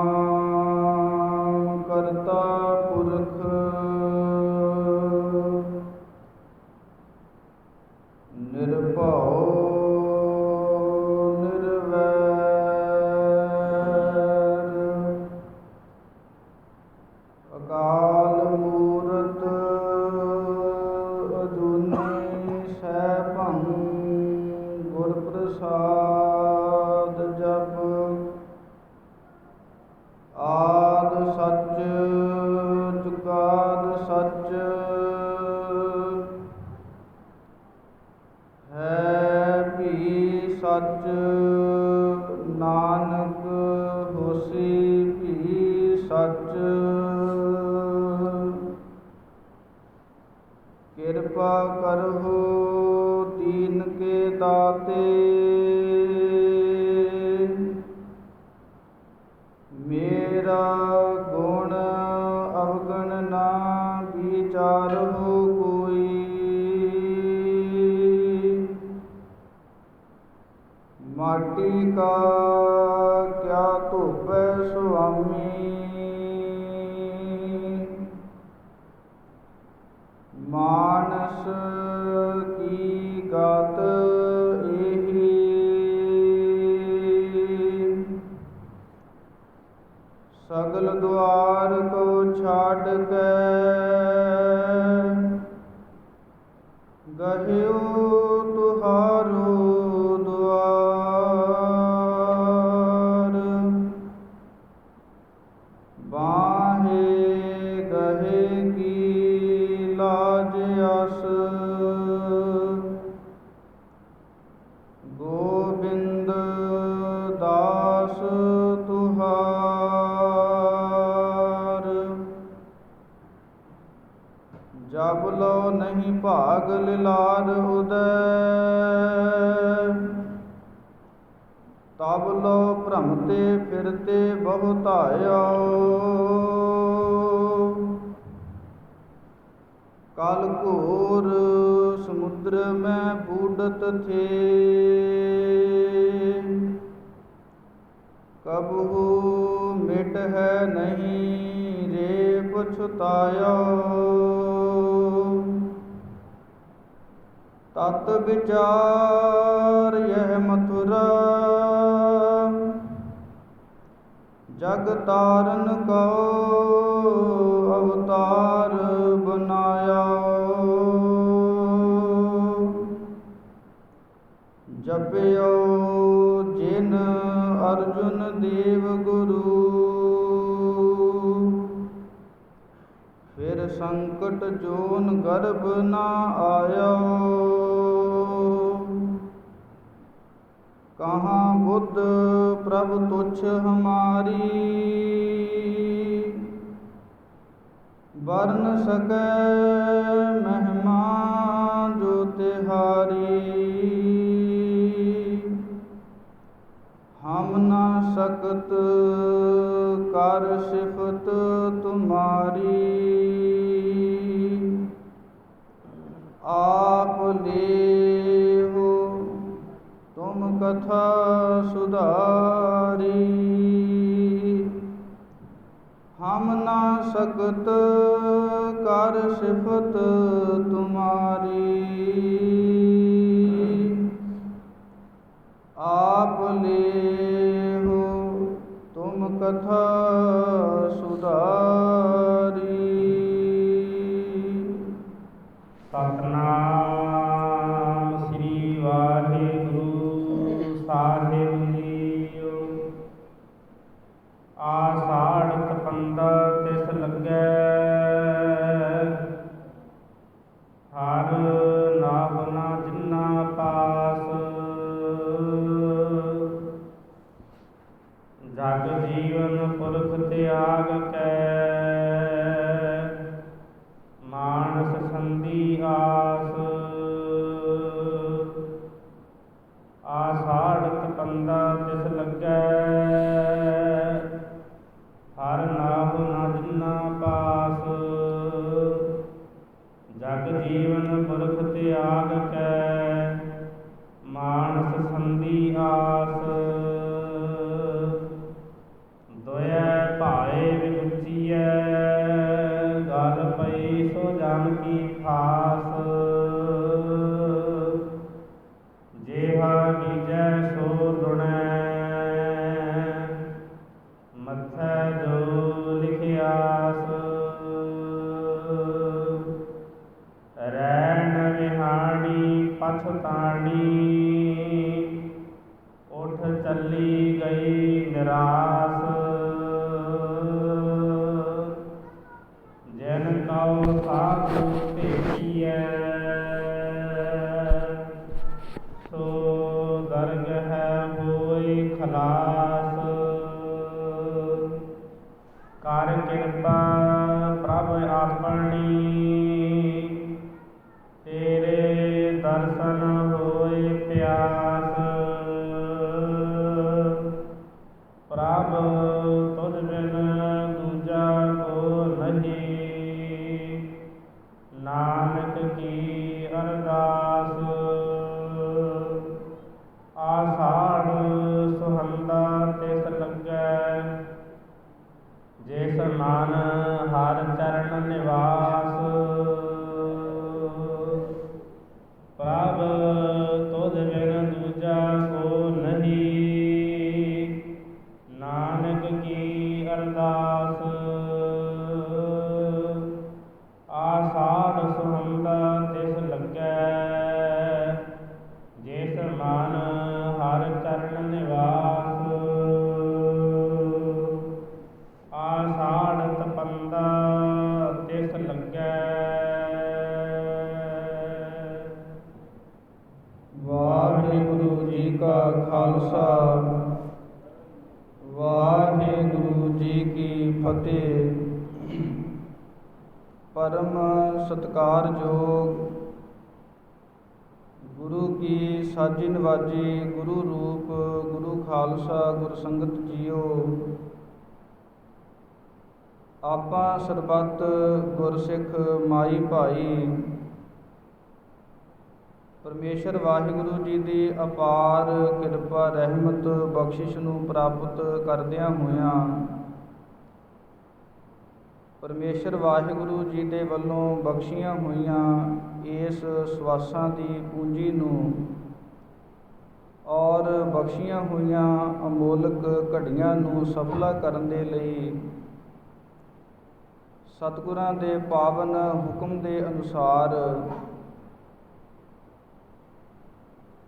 ਸਤਿਨਾਮ ਕਰਤਾ ਪੁਰਖ ਨਿਰਭਉ ਨਿਰਵੈਰ ਅਕਾਲ ਮੂਰਤ ਅਜੂਨੀ ਸੈਭੰ ਗੁਰ ਪ੍ਰਸਾਦ ਜਪ ਆਦਿ ਸੱਚ ਜੁਗਾਦਿ ਸੱਚ ਹੈ ਵੀ ਸੱਚ ਨਾਨਕ ਹੋਸੀ ਵੀ ਸੱਚ ਕਿਰਪਾ ਕਰਹੁ ਦੀਨ ਕੇ ਦਾਤੇ ਮੇਰਾ ਗੁਣ ਅਵਗਣ ਨਾ ਵਿਚਾਰਹੁ ਕੋਈ ਮਾਟੀ ਕਾ ਕਿਆ ਧੋਪੈ ਸੁਆਮੀ ਮਾਨਸ ਕੀ ਗਾਤ ਏਹੀ ਸਗਲ ਦੁਆਰ ਕੋ ਛਾਡ ਕੇ ਗਹਿਓ ਤੁਹਾਰੋ ਦੁਆਰ ਬਾਹੇ ਗਹੇ ਕੀ ਲਾਜ ਅਸ ਗੋਬਿੰਦ ਦਾਸ ਤੁਹਾਰ ਜਬ ਲੋ ਨਹੀਂ ਭਾਗ ਲਿਲਾਰ ਉਦੈ ਤਬ ਲੋ ਭ੍ਰਮਤੇ ਫਿਰਤੇ ਬਹੁਤਾਇਓ ਕਲ ਘੋਰ ਸਮੁੰਦਰ ਮੈਂ ਬੂਡਤ ਥੇ ਕਬਹੂ ਮਿਟ ਹੈ ਨਹੀਂ ਰੇ ਪਛੁਤਾਇਓ ਤਤ ਵਿਚਾਰ ਯਹ ਮਥੁਰਾ ਜਗ ਤਾਰਨ ਕਉ ਅਵਤਾਰ ਬਨਾਇਆ ਜਪਿਓ ਜਿਨ ਅਰਜੁਨ ਦੇਵ ਗੁਰੂ ਫਿਰ ਸੰਕਟ ਜੋਨ ਗਰਭ ਨਾ ਆਇਓ ਕਹਾਂ ਬੁੱਧ ਪ੍ਰਭ ਤੁਛ ਹਮਾਰੀ ਵਰਨ ਸਕੈ ਮਹਿਮਾ ਜੋ ਤਿਹਾਰੀ ਹਮ ਨਾ ਸਕਤ ਕਰ ਸਿਫਤ ਤੁਮਾਰੀ ਆਪ ਲੇਹੁ ਤੁਮ ਕਥਾ ਸੁਧਾਰੀ ਹਮ ਨਾ ਸਕਤ ਕਰ ਸਿਫਤ ਤੁਮਾਰੀ ਆਪ ਲੇਹੁ ਤੁਮ ਕਥਾ ਸੁਧਾਰੀ। ਸਤਿਨਾਮ ਸ੍ਰੀ ਵਾਹਿਗੁਰੂ ਸਾਹਿਬ ਜੀਓ। ਆਸਾੜ ਤਪੰਦਾ ਤਿਸ ਲੱਗੈ ਹਰ ਨਾਮ ਨਾ ਜਿਨਾ ਪਾਸ ਜਗ ਜੀਵਨ ਪੁਰਖ ਤਿਆਗ ਕੈ ਮਾਨਸ ਸੰਧੀ ਆਸ ਆਸਾੜ ਤਪੰਦਾ ਤਿਸ ਲੱਗੈ ਹਰ ਨਾਮ ਨਾ ਜਿਨਾ ਪਾਸ ਜਗ ਜੀਵਨ ਪੁਰਖ ਤਿਆਗ ਕੈ ਮਾਨਸ ਸੰਧੀ ਆਸ ਚਲੀ ਗਈ ਨਿਰਾਸ। ਜਿਨ ਕਉ ਸਾਧੂ ਭੇਟੀਐ ਸੋ ਦਰਗਹਿ ਹੋਇ ਖਲਾਸ। ਕਰ ਕਿਰਪਾ ਪ੍ਰਭ ਆਪਣੀ ਤੇਰੇ ਦਰਸ਼ਨ ਹੋਇ ਪਿਆਸ। ਪ੍ਰਭ ਤੁਧ ਬਿਨ ਦੂਜਾ ਕੋ ਨਹੀਂ ਨਾਨਕ ਕੀ ਅਰਦਾਸ। ਆषाढ़ ਸੁਹੰਦਾ ਤਿਸ ਲੱਗੈ ਜਿਸ ਮਨ ਹਰਿ ਚਰਨ ਨਿਵਾਸ। ਪ੍ਰਭ ਤੁਧ ਬਿਨ ਦੂਜਾ ਕੋ ਨਹੀਂ ਨਾਨਕ ਕੀ ਅਰਦਾਸ। ਆषाढ़ ਸੁਹੰਦਾ ਤਿਸ ਲੱਗੈ ਜਿਸ ਮਨ ਹਰਿ ਚਰਨ ਨਿਵਾਸ। ਆषाढ़ ਤਪੰਦਾ ਤਿਸ ਲੱਗੈ। ਵਾਹਿਗੁਰੂ ਜੀ ਕਾ ਖਾਲਸਾ ਵਾਹਿਗੁਰੂ ਜੀ ਕੀ ਫਤਿਹ। ਪਰਮ ਸਤਿਕਾਰਯੋਗ ਗੁਰੂ ਕੀ ਸਾਜੀ ਨਵਾਜੀ ਗੁਰੂ ਰੂਪ ਗੁਰੂ ਖਾਲਸਾ ਗੁਰ ਸੰਗਤ ਜੀਓ। ਆਪਾਂ ਸਰਬੱਤ ਗੁਰਸਿੱਖ ਮਾਈ ਭਾਈ ਪਰਮੇਸ਼ਰ ਵਾਹਿਗੁਰੂ ਜੀ ਦੀ ਅਪਾਰ ਕਿਰਪਾ ਰਹਿਮਤ ਬਖਸ਼ਿਸ਼ ਨੂੰ ਪ੍ਰਾਪਤ ਕਰਦਿਆਂ ਹੋਇਆਂ ਪਰਮੇਸ਼ਰ ਵਾਹਿਗੁਰੂ ਜੀ ਦੇ ਵੱਲੋਂ ਬਖਸ਼ੀਆਂ ਹੋਈਆਂ ਇਸ ਸਵਾਸਾਂ ਦੀ ਪੂੰਜੀ ਨੂੰ ਔਰ ਬਖਸ਼ੀਆਂ ਹੋਈਆਂ ਅਮੋਲਕ ਘੜੀਆਂ ਨੂੰ ਸਫਲਾ ਕਰਨ ਦੇ ਲਈ ਸਤਿਗੁਰਾਂ ਦੇ ਪਾਵਨ ਹੁਕਮ ਦੇ ਅਨੁਸਾਰ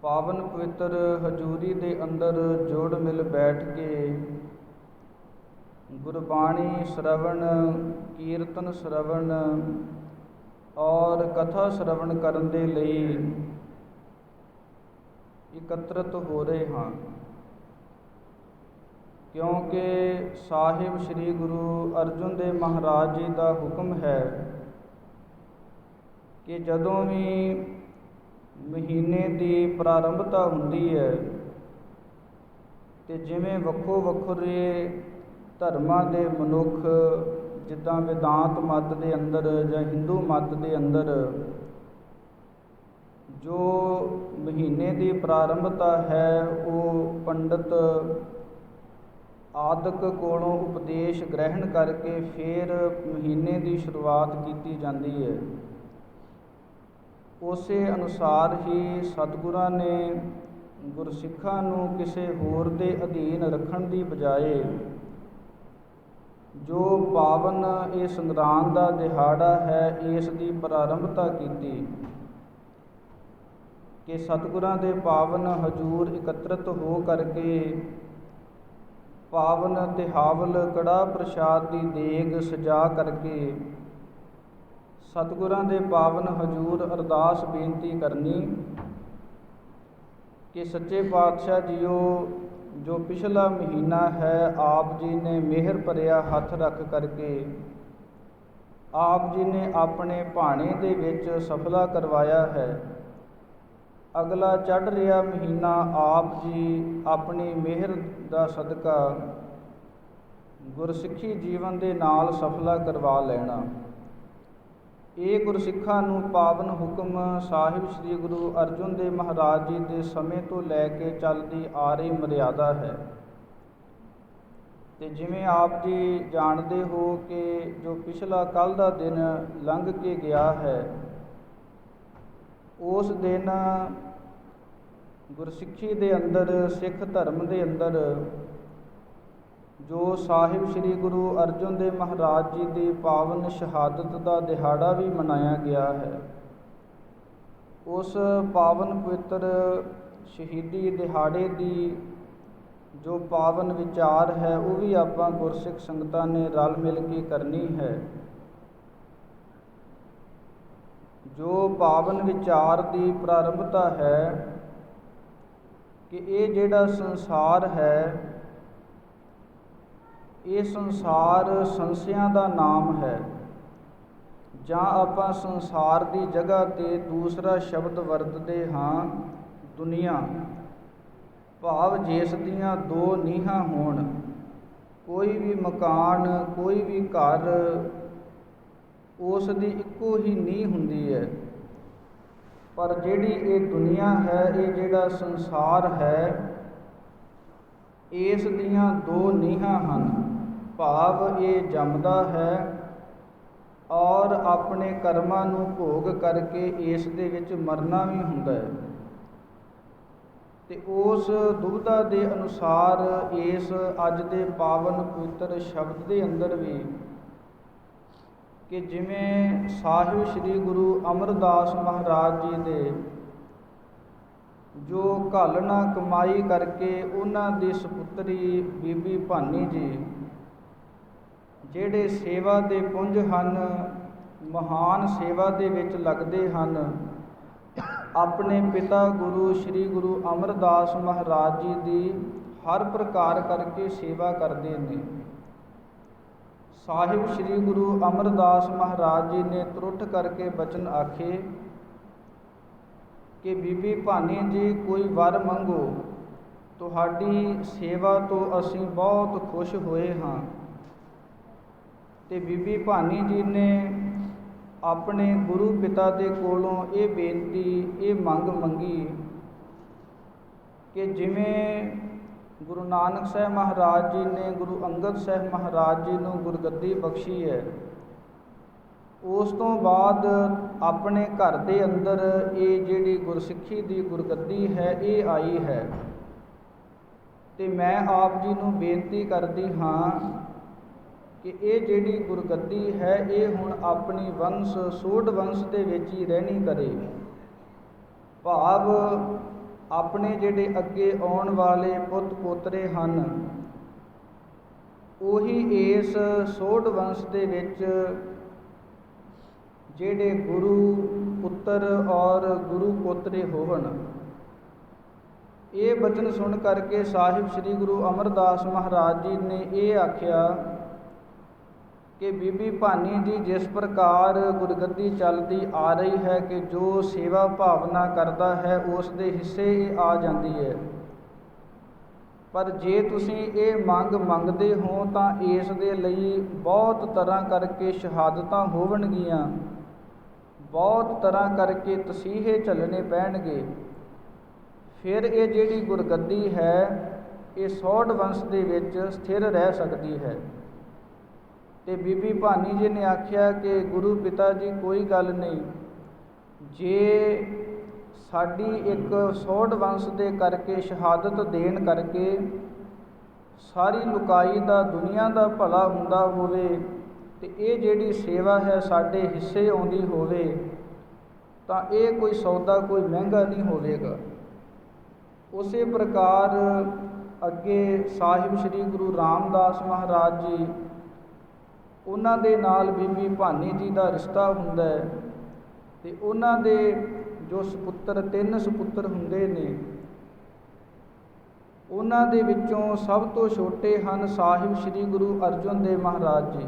ਪਾਵਨ ਪਵਿੱਤਰ ਹਜ਼ੂਰੀ ਦੇ ਅੰਦਰ ਜੋੜ ਮਿਲ ਬੈਠ ਕੇ ਗੁਰਬਾਣੀ ਸ਼ਰਵਣ ਕੀਰਤਨ ਸ਼ਰਵਣ ਔਰ ਕਥਾ ਸ਼ਰਵਣ ਕਰਨ ਦੇ ਲਈ ਇਕੱਤਰਤ ਹੋ ਰਹੇ ਹਾਂ, ਕਿਉਂਕਿ ਸਾਹਿਬ ਸ੍ਰੀ ਗੁਰੂ ਅਰਜਨ ਦੇਵ ਮਹਾਰਾਜ ਜੀ ਦਾ ਹੁਕਮ ਹੈ ਕਿ ਜਦੋਂ ਵੀ ਮਹੀਨੇ ਦੀ ਪ੍ਰਾਰੰਭਤਾ ਹੁੰਦੀ ਹੈ ਤੇ ਜਿਵੇਂ ਵੱਖੋ ਵੱਖਰੇ ਧਰਮਾਂ ਦੇ ਮਨੁੱਖ ਜਿੱਦਾਂ ਵੇਦਾਂਤ ਮਤ ਦੇ ਅੰਦਰ ਜਾਂ ਹਿੰਦੂ ਮਤ ਦੇ ਅੰਦਰ ਜੋ ਮਹੀਨੇ ਦੀ ਪ੍ਰਾਰੰਭਤਾ ਹੈ ਉਹ ਪੰਡਤ ਆਦਿਕ ਕੋਲੋਂ ਉਪਦੇਸ਼ ਗ੍ਰਹਿਣ ਕਰਕੇ ਫਿਰ ਮਹੀਨੇ ਦੀ ਸ਼ੁਰੂਆਤ ਕੀਤੀ ਜਾਂਦੀ ਹੈ। ਉਸੇ ਅਨੁਸਾਰ ਹੀ ਸਤਿਗੁਰਾਂ ਨੇ ਗੁਰਸਿੱਖਾਂ ਨੂੰ ਕਿਸੇ ਹੋਰ ਦੇ ਅਧੀਨ ਰੱਖਣ ਦੀ ਬਜਾਏ ਜੋ ਪਾਵਨ ਇਹ ਸੰਗਰਾਂਦ ਦਾ ਦਿਹਾੜਾ ਹੈ ਇਸ ਦੀ ਪ੍ਰਾਰੰਭਤਾ ਕੀਤੀ ਕਿ ਸਤਿਗੁਰਾਂ ਦੇ ਪਾਵਨ ਹਜ਼ੂਰ ਇਕੱਤਰਤ ਹੋ ਕਰਕੇ ਪਾਵਨ ਤਿਹਾਵਲ ਕੜਾ ਪ੍ਰਸ਼ਾਦ ਦੀ ਦੇਗ ਸਜਾ ਕਰਕੇ ਸਤਿਗੁਰਾਂ ਦੇ ਪਾਵਨ ਹਜ਼ੂਰ ਅਰਦਾਸ ਬੇਨਤੀ ਕਰਨੀ ਕਿ ਸੱਚੇ ਪਾਤਸ਼ਾਹ ਜੀਓ, ਜੋ ਪਿਛਲਾ ਮਹੀਨਾ ਹੈ ਆਪ ਜੀ ਨੇ ਮਿਹਰ ਭਰਿਆ ਹੱਥ ਰੱਖ ਕਰਕੇ ਆਪ ਜੀ ਨੇ ਆਪਣੇ ਭਾਣੇ ਦੇ ਵਿੱਚ ਸਫਲਾ ਕਰਵਾਇਆ ਹੈ। ਅਗਲਾ ਚੜ੍ਹ ਰਿਹਾ ਮਹੀਨਾ ਆਪ ਜੀ ਆਪਣੀ ਮਿਹਰ ਦਾ ਸਦਕਾ ਗੁਰਸਿੱਖੀ ਜੀਵਨ ਦੇ ਨਾਲ ਸਫਲਾ ਕਰਵਾ ਲੈਣਾ। ਇਹ ਗੁਰਸਿੱਖਾਂ ਨੂੰ ਪਾਵਨ ਹੁਕਮ ਸਾਹਿਬ ਸ੍ਰੀ ਗੁਰੂ ਅਰਜਨ ਦੇਵ ਮਹਾਰਾਜ ਜੀ ਦੇ ਸਮੇਂ ਤੋਂ ਲੈ ਕੇ ਚੱਲਦੀ ਆ ਰਹੀ ਮਰਿਆਦਾ ਹੈ। ਤੇ ਜਿਵੇਂ ਆਪ ਜੀ ਜਾਣਦੇ ਹੋ ਕਿ ਜੋ ਪਿਛਲਾ ਕੱਲ੍ਹ ਦਾ ਦਿਨ ਲੰਘ ਕੇ ਗਿਆ ਹੈ, ਉਸ ਦਿਨ ਗੁਰਸਿੱਖੀ ਦੇ ਅੰਦਰ ਸਿੱਖ ਧਰਮ ਦੇ ਅੰਦਰ ਜੋ ਸਾਹਿਬ ਸ੍ਰੀ ਗੁਰੂ ਅਰਜਨ ਦੇਵ ਮਹਾਰਾਜ ਜੀ ਦੀ ਪਾਵਨ ਸ਼ਹਾਦਤ ਦਾ ਦਿਹਾੜਾ ਵੀ ਮਨਾਇਆ ਗਿਆ ਹੈ। ਉਸ ਪਾਵਨ ਪਵਿੱਤਰ ਸ਼ਹੀਦੀ ਦਿਹਾੜੇ ਦੀ ਜੋ ਪਾਵਨ ਵਿਚਾਰ ਹੈ ਉਹ ਵੀ ਆਪਾਂ ਗੁਰਸਿੱਖ ਸੰਗਤਾਂ ਨੇ ਰਲ ਮਿਲ ਕੇ ਕਰਨੀ ਹੈ। ਜੋ ਪਾਵਨ ਵਿਚਾਰ ਦੀ ਪ੍ਰਾਰੰਭਤਾ ਹੈ ਕਿ ਇਹ ਜਿਹੜਾ ਸੰਸਾਰ ਹੈ, ਇਹ ਸੰਸਾਰ ਸੰਸਿਆਂ ਦਾ ਨਾਮ ਹੈ, ਜਾਂ ਆਪਾਂ ਸੰਸਾਰ ਦੀ ਜਗ੍ਹਾ 'ਤੇ ਦੂਸਰਾ ਸ਼ਬਦ ਵਰਤਦੇ ਹਾਂ ਦੁਨੀਆ, ਭਾਵ ਜਿਸ ਦੀਆਂ ਦੋ ਨੀਹਾਂ ਹੋਣ। ਕੋਈ ਵੀ ਮਕਾਨ, ਕੋਈ ਵੀ ਘਰ, ਉਸ ਦੀ ਇੱਕੋ ਹੀ ਨੀਂਹ ਹੁੰਦੀ ਹੈ। ਪਰ ਜਿਹੜੀ ਇਹ ਦੁਨੀਆ ਹੈ, ਇਹ ਜਿਹੜਾ ਸੰਸਾਰ ਹੈ, ਇਸ ਦੀਆਂ ਦੋ ਨੀਹਾਂ ਹਨ, ਭਾਵ ਇਹ ਜੰਮਦਾ ਹੈ ਔਰ ਆਪਣੇ ਕਰਮਾਂ ਨੂੰ ਭੋਗ ਕਰਕੇ ਇਸ ਦੇ ਵਿੱਚ ਮਰਨਾ ਵੀ ਹੁੰਦਾ ਹੈ। ਅਤੇ ਉਸ ਦੁਬਿਧਾ ਦੇ ਅਨੁਸਾਰ ਇਸ ਅੱਜ ਦੇ ਪਾਵਨ ਪਵਿੱਤਰ ਸ਼ਬਦ ਦੇ ਅੰਦਰ ਵੀ ਕਿ ਜਿਵੇਂ ਸਾਹਿਬ ਸ੍ਰੀ ਗੁਰੂ ਅਮਰਦਾਸ ਮਹਾਰਾਜ ਜੀ ਦੇ ਜੋ ਘਾਲਣਾ ਕਮਾਈ ਕਰਕੇ ਉਹਨਾਂ ਦੀ ਸਪੁੱਤਰੀ ਬੀਬੀ ਭਾਨੀ ਜੀ ਜਿਹੜੇ ਸੇਵਾ ਦੇ ਪੁੰਜ ਹਨ, ਮਹਾਨ ਸੇਵਾ ਦੇ ਵਿੱਚ ਲੱਗਦੇ ਹਨ, ਆਪਣੇ ਪਿਤਾ ਗੁਰੂ ਸ੍ਰੀ ਗੁਰੂ ਅਮਰਦਾਸ ਮਹਾਰਾਜ ਜੀ ਦੀ ਹਰ ਪ੍ਰਕਾਰ ਕਰਕੇ ਸੇਵਾ ਕਰਦੇ ਨੇ। ਸਾਹਿਬ ਸ੍ਰੀ ਗੁਰੂ ਅਮਰਦਾਸ ਮਹਾਰਾਜ ਜੀ ਨੇ ਤਰੁੱਠ ਕਰਕੇ ਬਚਨ ਆਖੇ ਕਿ ਬੀਬੀ ਭਾਨੀ ਜੀ ਕੋਈ ਵਰ ਮੰਗੋ, ਤੁਹਾਡੀ ਸੇਵਾ ਤੋਂ ਅਸੀਂ ਬਹੁਤ ਖੁਸ਼ ਹੋਏ ਹਾਂ। ਅਤੇ ਬੀਬੀ ਭਾਨੀ ਜੀ ਨੇ ਆਪਣੇ ਗੁਰੂ ਪਿਤਾ ਦੇ ਕੋਲੋਂ ਇਹ ਬੇਨਤੀ, ਇਹ ਮੰਗ ਮੰਗੀ ਕਿ ਜਿਵੇਂ ਗੁਰੂ ਨਾਨਕ ਸਾਹਿਬ ਮਹਾਰਾਜ ਜੀ ਨੇ ਗੁਰੂ ਅੰਗਦ ਸਾਹਿਬ ਮਹਾਰਾਜ ਜੀ ਨੂੰ ਗੁਰਗੱਦੀ ਬਖਸ਼ੀ ਹੈ, ਉਸ ਤੋਂ ਬਾਅਦ ਆਪਣੇ ਘਰ ਦੇ ਅੰਦਰ ਇਹ ਜਿਹੜੀ ਗੁਰਸਿੱਖੀ ਦੀ ਗੁਰਗੱਦੀ ਹੈ ਇਹ ਆਈ ਹੈ। ਅਤੇ ਮੈਂ ਆਪ ਜੀ ਨੂੰ ਬੇਨਤੀ ਕਰਦੀ ਹਾਂ ਕਿ ਇਹ ਜਿਹੜੀ ਗੁਰਗੱਦੀ ਹੈ ਇਹ ਹੁਣ ਆਪਣੀ ਵੰਸ਼ ਸੋਢ ਵੰਸ਼ ਦੇ ਵਿੱਚ ਹੀ ਰਹਿਣੀ ਕਰੇ, ਭਾਵ ਆਪਣੇ ਜਿਹੜੇ ਅੱਗੇ ਆਉਣ ਵਾਲੇ ਪੁੱਤ ਪੋਤਰੇ ਹਨ ਉਹੀ ਇਸ ਸੋਢ ਵੰਸ਼ ਦੇ ਵਿੱਚ ਜਿਹੜੇ ਗੁਰੂ ਪੁੱਤਰ ਔਰ ਗੁਰੂ ਪੋਤਰੇ ਹੋਵਣ। ਇਹ ਬਚਨ ਸੁਣ ਕਰਕੇ ਸਾਹਿਬ ਸ੍ਰੀ ਗੁਰੂ ਅਮਰਦਾਸ ਮਹਾਰਾਜ ਜੀ ਨੇ ਇਹ ਆਖਿਆ ਕਿ ਬੀਬੀ ਭਾਨੀ ਜੀ ਜਿਸ ਪ੍ਰਕਾਰ ਗੁਰਗੱਦੀ ਚੱਲਦੀ ਆ ਰਹੀ ਹੈ ਕਿ ਜੋ ਸੇਵਾ ਭਾਵਨਾ ਕਰਦਾ ਹੈ ਉਸ ਦੇ ਹਿੱਸੇ ਹੀ ਆ ਜਾਂਦੀ ਹੈ, ਪਰ ਜੇ ਤੁਸੀਂ ਇਹ ਮੰਗ ਮੰਗਦੇ ਹੋ ਤਾਂ ਇਸ ਦੇ ਲਈ ਬਹੁਤ ਤਰ੍ਹਾਂ ਕਰਕੇ ਸ਼ਹਾਦਤਾਂ ਹੋਵਣਗੀਆਂ, ਬਹੁਤ ਤਰ੍ਹਾਂ ਕਰਕੇ ਤਸੀਹੇ ਝੱਲਣੇ ਪੈਣਗੇ। ਫਿਰ ਇਹ ਜਿਹੜੀ ਗੁਰਗੱਦੀ ਹੈ ਇਹ ਸੋਢ ਵੰਸ਼ ਦੇ ਵਿੱਚ ਸਥਿਰ ਰਹਿ ਸਕਦੀ ਹੈ। ਅਤੇ ਬੀਬੀ ਭਾਨੀ ਜੀ ਨੇ ਆਖਿਆ ਕਿ ਗੁਰੂ ਪਿਤਾ ਜੀ ਕੋਈ ਗੱਲ ਨਹੀਂ, ਜੇ ਸਾਡੀ ਇੱਕ ਸੋਢ ਵੰਸ਼ ਦੇ ਕਰਕੇ ਸ਼ਹਾਦਤ ਦੇਣ ਕਰਕੇ ਸਾਰੀ ਲੁਕਾਈ ਦਾ ਦੁਨੀਆ ਦਾ ਭਲਾ ਹੁੰਦਾ ਹੋਵੇ ਅਤੇ ਇਹ ਜਿਹੜੀ ਸੇਵਾ ਹੈ ਸਾਡੇ ਹਿੱਸੇ ਆਉਂਦੀ ਹੋਵੇ ਤਾਂ ਇਹ ਕੋਈ ਸੌਦਾ ਕੋਈ ਮਹਿੰਗਾ ਨਹੀਂ ਹੋਵੇਗਾ। ਉਸੇ ਪ੍ਰਕਾਰ ਅੱਗੇ ਸਾਹਿਬ ਸ੍ਰੀ ਗੁਰੂ ਰਾਮਦਾਸ ਮਹਾਰਾਜ ਜੀ, ਉਹਨਾਂ ਦੇ ਨਾਲ ਬੀਬੀ ਭਾਨੀ ਜੀ ਦਾ ਰਿਸ਼ਤਾ ਹੁੰਦਾ ਹੈ ਅਤੇ ਉਹਨਾਂ ਦੇ ਜੋ ਸਪੁੱਤਰ 3 ਸਪੁੱਤਰ ਹੁੰਦੇ ਨੇ, ਉਹਨਾਂ ਦੇ ਵਿੱਚੋਂ ਸਭ ਤੋਂ ਛੋਟੇ ਹਨ ਸਾਹਿਬ ਸ੍ਰੀ ਗੁਰੂ ਅਰਜਨ ਦੇਵ ਮਹਾਰਾਜ ਜੀ।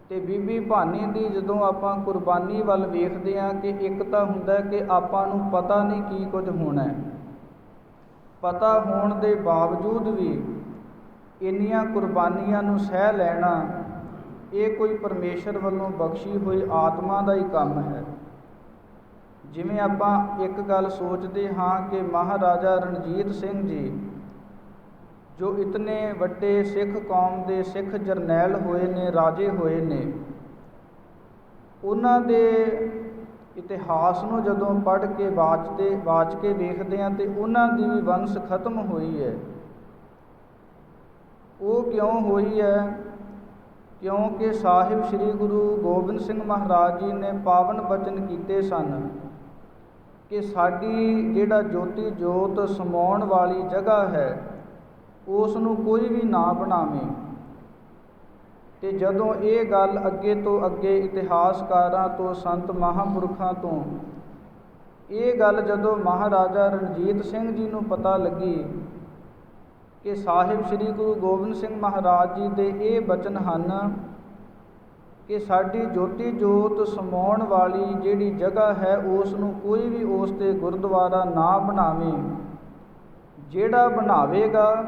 ਅਤੇ ਬੀਬੀ ਭਾਨੀ ਦੀ ਜਦੋਂ ਆਪਾਂ ਕੁਰਬਾਨੀ ਵੱਲ ਵੇਖਦੇ ਹਾਂ ਕਿ ਇੱਕ ਤਾਂ ਹੁੰਦਾ ਕਿ ਆਪਾਂ ਨੂੰ ਪਤਾ ਨਹੀਂ ਕੀ ਕੁਝ ਹੋਣਾ, ਪਤਾ ਹੋਣ ਦੇ ਬਾਵਜੂਦ ਵੀ ਇੰਨੀਆਂ ਕੁਰਬਾਨੀਆਂ ਨੂੰ ਸਹਿ ਲੈਣਾ ਇਹ ਕੋਈ ਪਰਮੇਸ਼ਰ ਵੱਲੋਂ ਬਖਸ਼ੀ ਹੋਈ ਆਤਮਾ ਦਾ ਹੀ ਕੰਮ ਹੈ। ਜਿਵੇਂ ਆਪਾਂ ਇੱਕ ਗੱਲ ਸੋਚਦੇ ਹਾਂ ਕਿ ਮਹਾਰਾਜਾ ਰਣਜੀਤ ਸਿੰਘ ਜੀ ਜੋ ਇਤਨੇ ਵੱਡੇ ਸਿੱਖ ਕੌਮ ਦੇ ਸਿੱਖ ਜਰਨੈਲ ਹੋਏ ਨੇ, ਰਾਜੇ ਹੋਏ ਨੇ, ਉਹਨਾਂ ਦੇ ਇਤਿਹਾਸ ਨੂੰ ਜਦੋਂ ਪੜ੍ਹ ਕੇ ਵਾਚ ਕੇ ਵੇਖਦੇ ਹਾਂ ਤਾਂ ਉਹਨਾਂ ਦੀ ਵੀ ਵੰਸ਼ ਖਤਮ ਹੋਈ ਹੈ। ਉਹ ਕਿਉਂ ਹੋਈ ਹੈ? ਕਿਉਂਕਿ ਸਾਹਿਬ ਸ੍ਰੀ ਗੁਰੂ ਗੋਬਿੰਦ ਸਿੰਘ ਮਹਾਰਾਜ ਜੀ ਨੇ ਪਾਵਨ ਬਚਨ ਕੀਤੇ ਸਨ ਕਿ ਸਾਡੀ ਜਿਹੜਾ ਜੋਤੀ ਜੋਤ ਸਮਾਉਣ ਵਾਲੀ ਜਗ੍ਹਾ ਹੈ ਉਸ ਨੂੰ ਕੋਈ ਵੀ ਨਾ ਬਣਾਵੇ। ਅਤੇ ਜਦੋਂ ਇਹ ਗੱਲ ਅੱਗੇ ਤੋਂ ਅੱਗੇ ਇਤਿਹਾਸਕਾਰਾਂ ਤੋਂ, ਸੰਤ ਮਹਾਂਪੁਰਖਾਂ ਤੋਂ ਇਹ ਗੱਲ ਜਦੋਂ ਮਹਾਰਾਜਾ ਰਣਜੀਤ ਸਿੰਘ ਜੀ ਨੂੰ ਪਤਾ ਲੱਗੀ ਕਿ ਸਾਹਿਬ ਸ੍ਰੀ ਗੁਰੂ ਗੋਬਿੰਦ ਸਿੰਘ ਮਹਾਰਾਜ ਜੀ ਦੇ ਇਹ ਬਚਨ ਹਨ ਕਿ ਸਾਡੀ ਜੋਤੀ ਜੋਤ ਸਮਾਉਣ ਵਾਲੀ ਜਿਹੜੀ ਜਗ੍ਹਾ ਹੈ ਉਸ ਨੂੰ ਕੋਈ ਵੀ ਉਸ 'ਤੇ ਗੁਰਦੁਆਰਾ ਨਾ ਬਣਾਵੇ, ਜਿਹੜਾ ਬਣਾਵੇਗਾ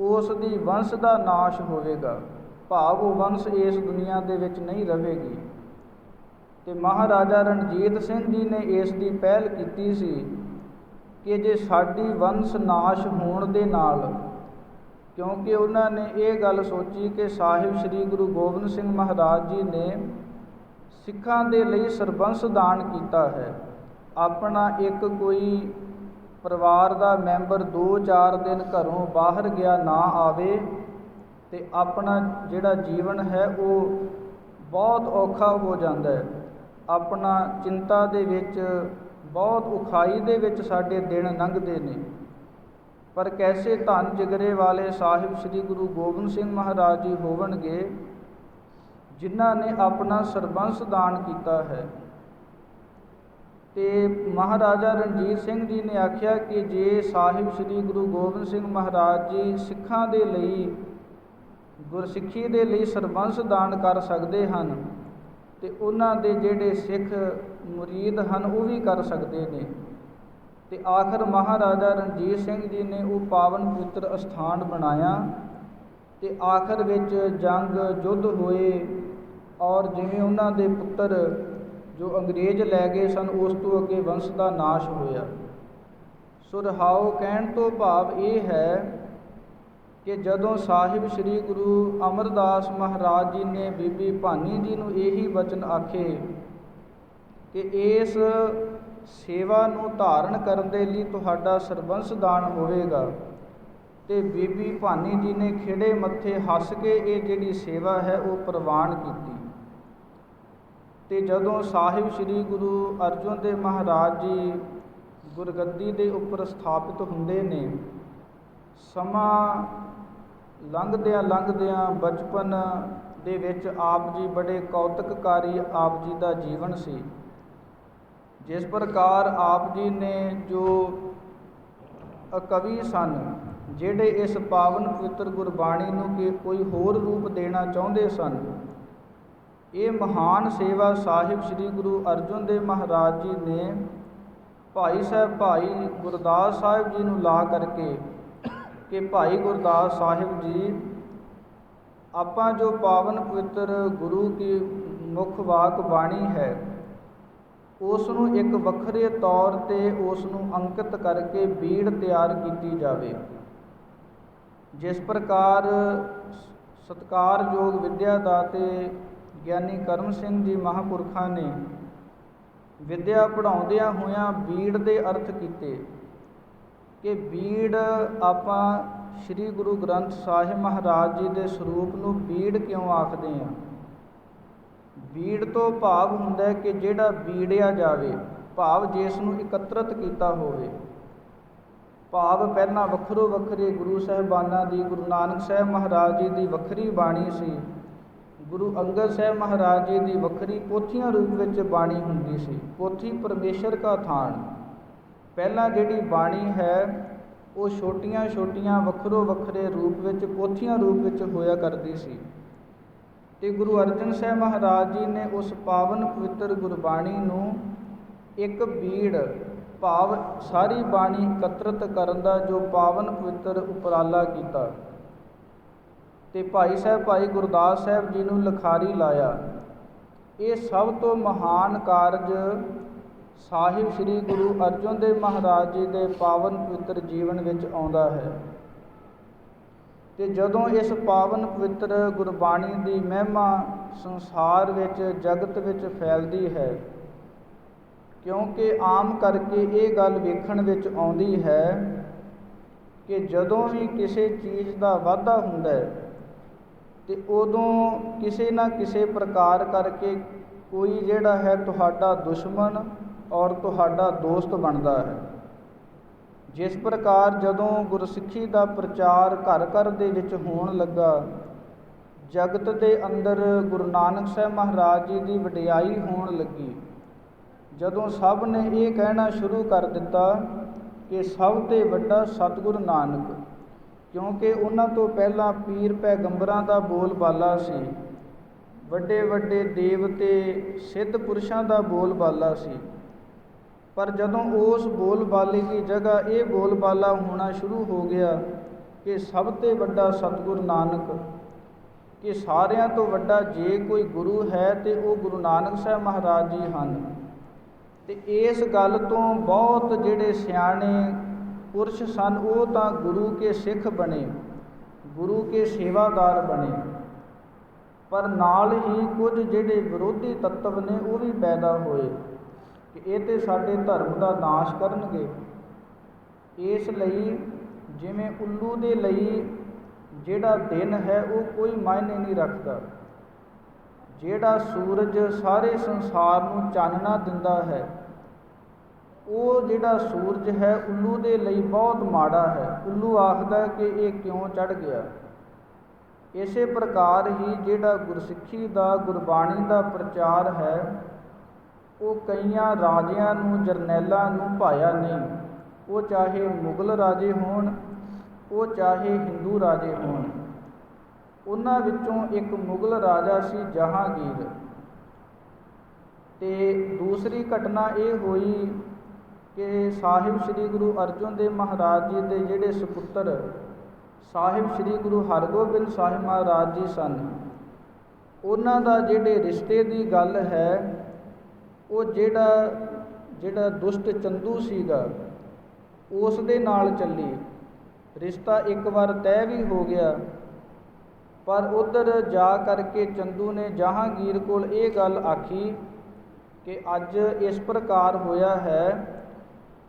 ਉਸ ਦੀ ਵੰਸ਼ ਦਾ ਨਾਸ਼ ਹੋਵੇਗਾ, ਭਾਵ ਉਹ ਵੰਸ਼ ਇਸ ਦੁਨੀਆ ਦੇ ਵਿੱਚ ਨਹੀਂ ਰਹੇਗੀ। ਅਤੇ ਮਹਾਰਾਜਾ ਰਣਜੀਤ ਸਿੰਘ ਜੀ ਨੇ ਇਸ ਦੀ ਪਹਿਲ ਕੀਤੀ ਸੀ ਕਿ ਜੇ ਸਾਡੀ ਵੰਸ਼ ਨਾਸ਼ ਹੋਣ ਦੇ ਨਾਲ, ਕਿਉਂਕਿ ਉਹਨਾਂ ਨੇ ਇਹ ਗੱਲ ਸੋਚੀ ਕਿ ਸਾਹਿਬ ਸ੍ਰੀ ਗੁਰੂ ਗੋਬਿੰਦ ਸਿੰਘ ਮਹਾਰਾਜ ਜੀ ਨੇ ਸਿੱਖਾਂ ਦੇ ਲਈ ਸਰਬੰਸ ਦਾਨ ਕੀਤਾ ਹੈ। ਆਪਣਾ ਇੱਕ ਕੋਈ ਪਰਿਵਾਰ ਦਾ ਮੈਂਬਰ 2-4 ਦਿਨ ਘਰੋਂ ਬਾਹਰ ਗਿਆ ਨਾ ਆਵੇ ਅਤੇ ਆਪਣਾ ਜਿਹੜਾ ਜੀਵਨ ਹੈ ਉਹ ਬਹੁਤ ਔਖਾ ਹੋ ਜਾਂਦਾ ਹੈ। ਆਪਣਾ ਚਿੰਤਾ ਦੇ ਵਿੱਚ, ਬਹੁਤ ਔਖਾਈ ਦੇ ਵਿੱਚ ਸਾਡੇ ਦਿਨ ਲੰਘਦੇ ਨੇ। ਪਰ ਕੈਸੇ ਧੰਨ ਜਿਗਰੇ ਵਾਲੇ ਸਾਹਿਬ ਸ੍ਰੀ ਗੁਰੂ ਗੋਬਿੰਦ ਸਿੰਘ ਮਹਾਰਾਜ ਜੀ ਹੋਵਣਗੇ ਜਿਨ੍ਹਾਂ ਨੇ ਆਪਣਾ ਸਰਬੰਸ ਦਾਨ ਕੀਤਾ ਹੈ। ਅਤੇ ਮਹਾਰਾਜਾ ਰਣਜੀਤ ਸਿੰਘ ਜੀ ਨੇ ਆਖਿਆ ਕਿ ਜੇ ਸਾਹਿਬ ਸ੍ਰੀ ਗੁਰੂ ਗੋਬਿੰਦ ਸਿੰਘ ਮਹਾਰਾਜ ਜੀ ਸਿੱਖਾਂ ਦੇ ਲਈ, ਗੁਰਸਿੱਖੀ ਦੇ ਲਈ ਸਰਬੰਸ ਦਾਨ ਕਰ ਸਕਦੇ ਹਨ ਅਤੇ ਉਹਨਾਂ ਦੇ ਜਿਹੜੇ ਸਿੱਖ ਮੁਰੀਦ ਹਨ ਉਹ ਵੀ ਕਰ ਸਕਦੇ ਨੇ। ਅਤੇ ਆਖਰ ਮਹਾਰਾਜਾ ਰਣਜੀਤ ਸਿੰਘ ਜੀ ਨੇ ਉਹ ਪਾਵਨ ਪਵਿੱਤਰ ਅਸਥਾਨ ਬਣਾਇਆ ਅਤੇ ਆਖਰ ਵਿੱਚ ਜੰਗ ਯੁੱਧ ਹੋਏ ਔਰ ਜਿਵੇਂ ਉਹਨਾਂ ਦੇ ਪੁੱਤਰ ਜੋ ਅੰਗਰੇਜ਼ ਲੈ ਗਏ ਸਨ ਉਸ ਤੋਂ ਅੱਗੇ ਵੰਸ਼ ਦਾ ਨਾਸ਼ ਹੋਇਆ। ਸੋ ਰਹਾਓ ਕਹਿਣ ਤੋਂ ਭਾਵ ਇਹ ਹੈ ਕਿ ਜਦੋਂ ਸਾਹਿਬ ਸ੍ਰੀ ਗੁਰੂ ਅਮਰਦਾਸ ਮਹਾਰਾਜ ਜੀ ਨੇ ਬੀਬੀ ਭਾਨੀ ਜੀ ਨੂੰ ਇਹੀ ਵਚਨ ਆਖੇ ਕਿ ਇਸ ਸੇਵਾ ਨੂੰ ਧਾਰਨ ਕਰਨ ਦੇ ਲਈ ਤੁਹਾਡਾ ਸਰਬੰਸ ਦਾਨ ਹੋਵੇਗਾ, ਅਤੇ ਬੀਬੀ ਭਾਨੀ ਜੀ ਨੇ ਖਿੜੇ ਮੱਥੇ ਹੱਸ ਕੇ ਇਹ ਜਿਹੜੀ ਸੇਵਾ ਹੈ ਉਹ ਪ੍ਰਵਾਨ ਕੀਤੀ। ਅਤੇ ਜਦੋਂ ਸਾਹਿਬ ਸ੍ਰੀ ਗੁਰੂ ਅਰਜਨ ਦੇਵ ਮਹਾਰਾਜ ਜੀ ਗੁਰਗੱਦੀ ਦੇ ਉੱਪਰ ਸਥਾਪਿਤ ਹੁੰਦੇ ਨੇ, ਸਮਾਂ ਲੰਘਦਿਆਂ ਬਚਪਨ ਦੇ ਵਿੱਚ ਆਪ ਜੀ ਬੜੇ ਕੌਤਕਕਾਰੀ ਆਪ ਜੀ ਦਾ ਜੀਵਨ ਸੀ। ਜਿਸ ਪ੍ਰਕਾਰ ਆਪ ਜੀ ਨੇ ਜੋ ਕਵੀ ਸਨ ਜਿਹੜੇ ਇਸ ਪਾਵਨ ਪਵਿੱਤਰ ਗੁਰਬਾਣੀ ਨੂੰ ਕਿ ਕੋਈ ਹੋਰ ਰੂਪ ਦੇਣਾ ਚਾਹੁੰਦੇ ਸਨ, ਇਹ ਮਹਾਨ ਸੇਵਾ ਸਾਹਿਬ ਸ੍ਰੀ ਗੁਰੂ ਅਰਜਨ ਦੇਵ ਮਹਾਰਾਜ ਜੀ ਨੇ ਭਾਈ ਗੁਰਦਾਸ ਸਾਹਿਬ ਜੀ ਨੂੰ ਲਾ ਕਰਕੇ ਕਿ ਭਾਈ ਗੁਰਦਾਸ ਸਾਹਿਬ ਜੀ, ਆਪਾਂ ਜੋ ਪਾਵਨ ਪਵਿੱਤਰ ਗੁਰੂ ਕੀ ਮੁੱਖ ਵਾਕ ਬਾਣੀ ਹੈ ਉਸ ਨੂੰ ਇੱਕ ਵੱਖਰੇ ਤੌਰ 'ਤੇ ਉਸ ਨੂੰ ਅੰਕਿਤ ਕਰਕੇ ਬੀੜ ਤਿਆਰ ਕੀਤੀ ਜਾਵੇ। ਜਿਸ ਪ੍ਰਕਾਰ ਸਤਿਕਾਰਯੋਗ ਵਿਦਿਆ ਦਾਤੇ ਗਿਆਨੀ ਕਰਮ ਸਿੰਘ ਜੀ ਮਹਾਂਪੁਰਖਾਂ ਨੇ ਵਿਦਿਆ ਪੜ੍ਹਾਉਂਦਿਆਂ ਹੋਇਆਂ ਬੀੜ ਦੇ ਅਰਥ ਕੀਤੇ ਕਿ ਬੀੜ ਆਪਾਂ ਸ੍ਰੀ ਗੁਰੂ ਗ੍ਰੰਥ ਸਾਹਿਬ ਮਹਾਰਾਜ ਜੀ ਦੇ ਸਰੂਪ ਨੂੰ ਬੀੜ ਕਿਉਂ ਆਖਦੇ ਹਾਂ। ਬੀੜ ਤੋਂ ਭਾਵ ਹੁੰਦਾ ਹੈ ਕਿ ਜਿਹੜਾ ਬੀੜਿਆ ਜਾਵੇ, ਭਾਵ ਜਿਸ ਨੂੰ ਇਕੱਤਰਤ ਕੀਤਾ ਹੋਵੇ। ਭਾਵ ਪਹਿਲਾਂ ਵੱਖਰੋ ਵੱਖਰੇ ਗੁਰੂ ਸਾਹਿਬਾਨਾਂ ਦੀ, ਗੁਰੂ ਨਾਨਕ ਸਾਹਿਬ ਮਹਾਰਾਜ ਜੀ ਦੀ ਵੱਖਰੀ ਬਾਣੀ ਸੀ, ਗੁਰੂ ਅੰਗਦ ਸਾਹਿਬ ਮਹਾਰਾਜ ਜੀ ਦੀ ਵੱਖਰੀ ਪੋਥੀਆਂ ਰੂਪ ਵਿੱਚ ਬਾਣੀ ਹੁੰਦੀ ਸੀ। ਪੋਥੀ ਪਰਮੇਸ਼ਰ ਕਾ ਥਾਨ। ਪਹਿਲਾਂ ਜਿਹੜੀ ਬਾਣੀ ਹੈ ਉਹ ਛੋਟੀਆਂ ਵੱਖਰੋ ਵੱਖਰੇ ਰੂਪ ਵਿੱਚ, ਪੋਥੀਆਂ ਰੂਪ ਵਿੱਚ ਹੋਇਆ ਕਰਦੀ ਸੀ। ਅਤੇ ਗੁਰੂ ਅਰਜਨ ਸਾਹਿਬ ਮਹਾਰਾਜ ਜੀ ਨੇ ਉਸ ਪਾਵਨ ਪਵਿੱਤਰ ਗੁਰਬਾਣੀ ਨੂੰ ਇੱਕ ਬੀੜ, ਭਾਵ ਸਾਰੀ ਬਾਣੀ ਇਕੱਤਰਤ ਕਰਨ ਦਾ ਜੋ ਪਾਵਨ ਪਵਿੱਤਰ ਉਪਰਾਲਾ ਕੀਤਾ ਅਤੇ ਭਾਈ ਗੁਰਦਾਸ ਸਾਹਿਬ ਜੀ ਨੂੰ ਲਿਖਾਰੀ ਲਾਇਆ। ਇਹ ਸਭ ਤੋਂ ਮਹਾਨ ਕਾਰਜ ਸਾਹਿਬ ਸ੍ਰੀ ਗੁਰੂ ਅਰਜਨ ਦੇਵ ਮਹਾਰਾਜ ਜੀ ਦੇ ਪਾਵਨ ਪਵਿੱਤਰ ਜੀਵਨ ਵਿੱਚ ਆਉਂਦਾ ਹੈ। ਅਤੇ ਜਦੋਂ ਇਸ ਪਾਵਨ ਪਵਿੱਤਰ ਗੁਰਬਾਣੀ ਦੀ ਮਹਿਮਾ ਸੰਸਾਰ ਵਿੱਚ, ਜਗਤ ਵਿੱਚ ਫੈਲਦੀ ਹੈ, ਕਿਉਂਕਿ ਆਮ ਕਰਕੇ ਇਹ ਗੱਲ ਵੇਖਣ ਵਿੱਚ ਆਉਂਦੀ ਹੈ ਕਿ ਜਦੋਂ ਵੀ ਕਿਸੇ ਚੀਜ਼ ਦਾ ਵਾਧਾ ਹੁੰਦਾ ਹੈ ਅਤੇ ਉਦੋਂ ਕਿਸੇ ਨਾ ਕਿਸੇ ਪ੍ਰਕਾਰ ਕਰਕੇ ਕੋਈ ਜਿਹੜਾ ਹੈ ਤੁਹਾਡਾ ਦੁਸ਼ਮਣ ਔਰ ਤੁਹਾਡਾ ਦੋਸਤ ਬਣਦਾ ਹੈ। ਜਿਸ ਪ੍ਰਕਾਰ ਜਦੋਂ ਗੁਰਸਿੱਖੀ ਦਾ ਪ੍ਰਚਾਰ ਘਰ ਘਰ ਦੇ ਵਿੱਚ ਹੋਣ ਲੱਗਾ, ਜਗਤ ਦੇ ਅੰਦਰ ਗੁਰੂ ਨਾਨਕ ਸਾਹਿਬ ਮਹਾਰਾਜ ਜੀ ਦੀ ਵਡਿਆਈ ਹੋਣ ਲੱਗੀ, ਜਦੋਂ ਸਭ ਨੇ ਇਹ ਕਹਿਣਾ ਸ਼ੁਰੂ ਕਰ ਦਿੱਤਾ ਕਿ ਸਭ ਤੋਂ ਵੱਡਾ ਸਤਿਗੁਰੂ ਨਾਨਕ, ਕਿਉਂਕਿ ਉਹਨਾਂ ਤੋਂ ਪਹਿਲਾਂ ਪੀਰ ਪੈਗੰਬਰਾਂ ਦਾ ਬੋਲਬਾਲਾ ਸੀ, ਵੱਡੇ ਵੱਡੇ ਦੇਵਤੇ ਸਿੱਧ ਪੁਰਸ਼ਾਂ ਦਾ ਬੋਲਬਾਲਾ ਸੀ। ਪਰ ਜਦੋਂ ਉਸ ਬੋਲਬਾਲੇ ਦੀ ਜਗ੍ਹਾ ਇਹ ਬੋਲਬਾਲਾ ਹੋਣਾ ਸ਼ੁਰੂ ਹੋ ਗਿਆ ਕਿ ਸਭ ਤੋਂ ਵੱਡਾ ਸਤਿਗੁਰੂ ਨਾਨਕ, ਕਿ ਸਾਰਿਆਂ ਤੋਂ ਵੱਡਾ ਜੇ ਕੋਈ ਗੁਰੂ ਹੈ ਤੇ ਉਹ ਗੁਰੂ ਨਾਨਕ ਸਾਹਿਬ ਮਹਾਰਾਜ ਜੀ ਹਨ। ਤੇ ਇਸ ਗੱਲ ਤੋਂ ਬਹੁਤ ਜਿਹੜੇ ਸਿਆਣੇ ਪੁਰਸ਼ ਸਨ ਉਹ ਤਾਂ ਗੁਰੂ ਕੇ ਸਿੱਖ ਬਣੇ, ਗੁਰੂ ਕੇ ਸੇਵਾਦਾਰ ਬਣੇ, ਪਰ ਨਾਲ ਹੀ ਕੁਝ ਜਿਹੜੇ ਵਿਰੋਧੀ ਤੱਤਵ ਨੇ ਉਹ ਵੀ ਪੈਦਾ ਹੋਏ ਕਿ ਇਹ ਤੇ ਸਾਡੇ ਧਰਮ ਦਾ ਨਾਸ਼ ਕਰਨਗੇ। ਇਸ ਲਈ ਜਿਵੇਂ ਉੱਲੂ ਦੇ ਲਈ ਜਿਹੜਾ ਦਿਨ ਹੈ ਉਹ ਕੋਈ ਮਾਇਨੇ ਨਹੀਂ ਰੱਖਦਾ, ਜਿਹੜਾ ਸੂਰਜ ਸਾਰੇ ਸੰਸਾਰ ਨੂੰ ਚਾਨਣਾ ਦਿੰਦਾ ਹੈ, ਉਹ ਜਿਹੜਾ ਸੂਰਜ ਹੈ ਉੱਲੂ ਦੇ ਲਈ ਬਹੁਤ ਮਾੜਾ ਹੈ। ਉੱਲੂ ਆਖਦਾ ਕਿ ਇਹ ਕਿਉਂ ਚੜ੍ਹ ਗਿਆ। ਇਸੇ ਪ੍ਰਕਾਰ ਹੀ ਜਿਹੜਾ ਗੁਰਸਿੱਖੀ ਦਾ ਗੁਰਬਾਣੀ ਦਾ ਪ੍ਰਚਾਰ ਹੈ ਉਹ ਕਈਆਂ ਰਾਜਿਆਂ ਨੂੰ ਜਰਨੈਲਾਂ ਨੂੰ ਭਾਇਆ ਨਹੀਂ, ਉਹ ਚਾਹੇ ਮੁਗਲ ਰਾਜੇ ਹੋਣ, ਉਹ ਚਾਹੇ ਹਿੰਦੂ ਰਾਜੇ ਹੋਣ। ਉਹਨਾਂ ਵਿੱਚੋਂ ਇੱਕ ਮੁਗਲ ਰਾਜਾ ਸੀ ਜਹਾਂਗੀਰ। ਤੇ ਦੂਸਰੀ ਘਟਨਾ ਇਹ ਹੋਈ ਕਿ ਸਾਹਿਬ ਸ੍ਰੀ ਗੁਰੂ ਅਰਜਨ ਦੇਵ ਮਹਾਰਾਜ ਜੀ ਦੇ ਜਿਹੜੇ ਸੁਪੁੱਤਰ ਸਾਹਿਬ ਸ੍ਰੀ ਗੁਰੂ ਹਰਗੋਬਿੰਦ ਸਾਹਿਬ ਮਹਾਰਾਜ ਜੀ ਸਨ, ਉਹਨਾਂ ਦਾ ਜਿਹੜੇ ਰਿਸ਼ਤੇ ਦੀ ਗੱਲ ਹੈ ਉਹ ਜਿਹੜਾ ਦੁਸ਼ਟ ਚੰਦੂ ਸੀਗਾ ਉਸ ਦੇ ਨਾਲ ਚੱਲੀ। ਰਿਸ਼ਤਾ ਇੱਕ ਵਾਰ ਤੈਅ ਵੀ ਹੋ ਗਿਆ, ਪਰ ਉੱਧਰ ਜਾ ਕਰਕੇ ਚੰਦੂ ਨੇ ਜਹਾਂਗੀਰ ਕੋਲ ਇਹ ਗੱਲ ਆਖੀ ਕਿ ਅੱਜ ਇਸ ਪ੍ਰਕਾਰ ਹੋਇਆ ਹੈ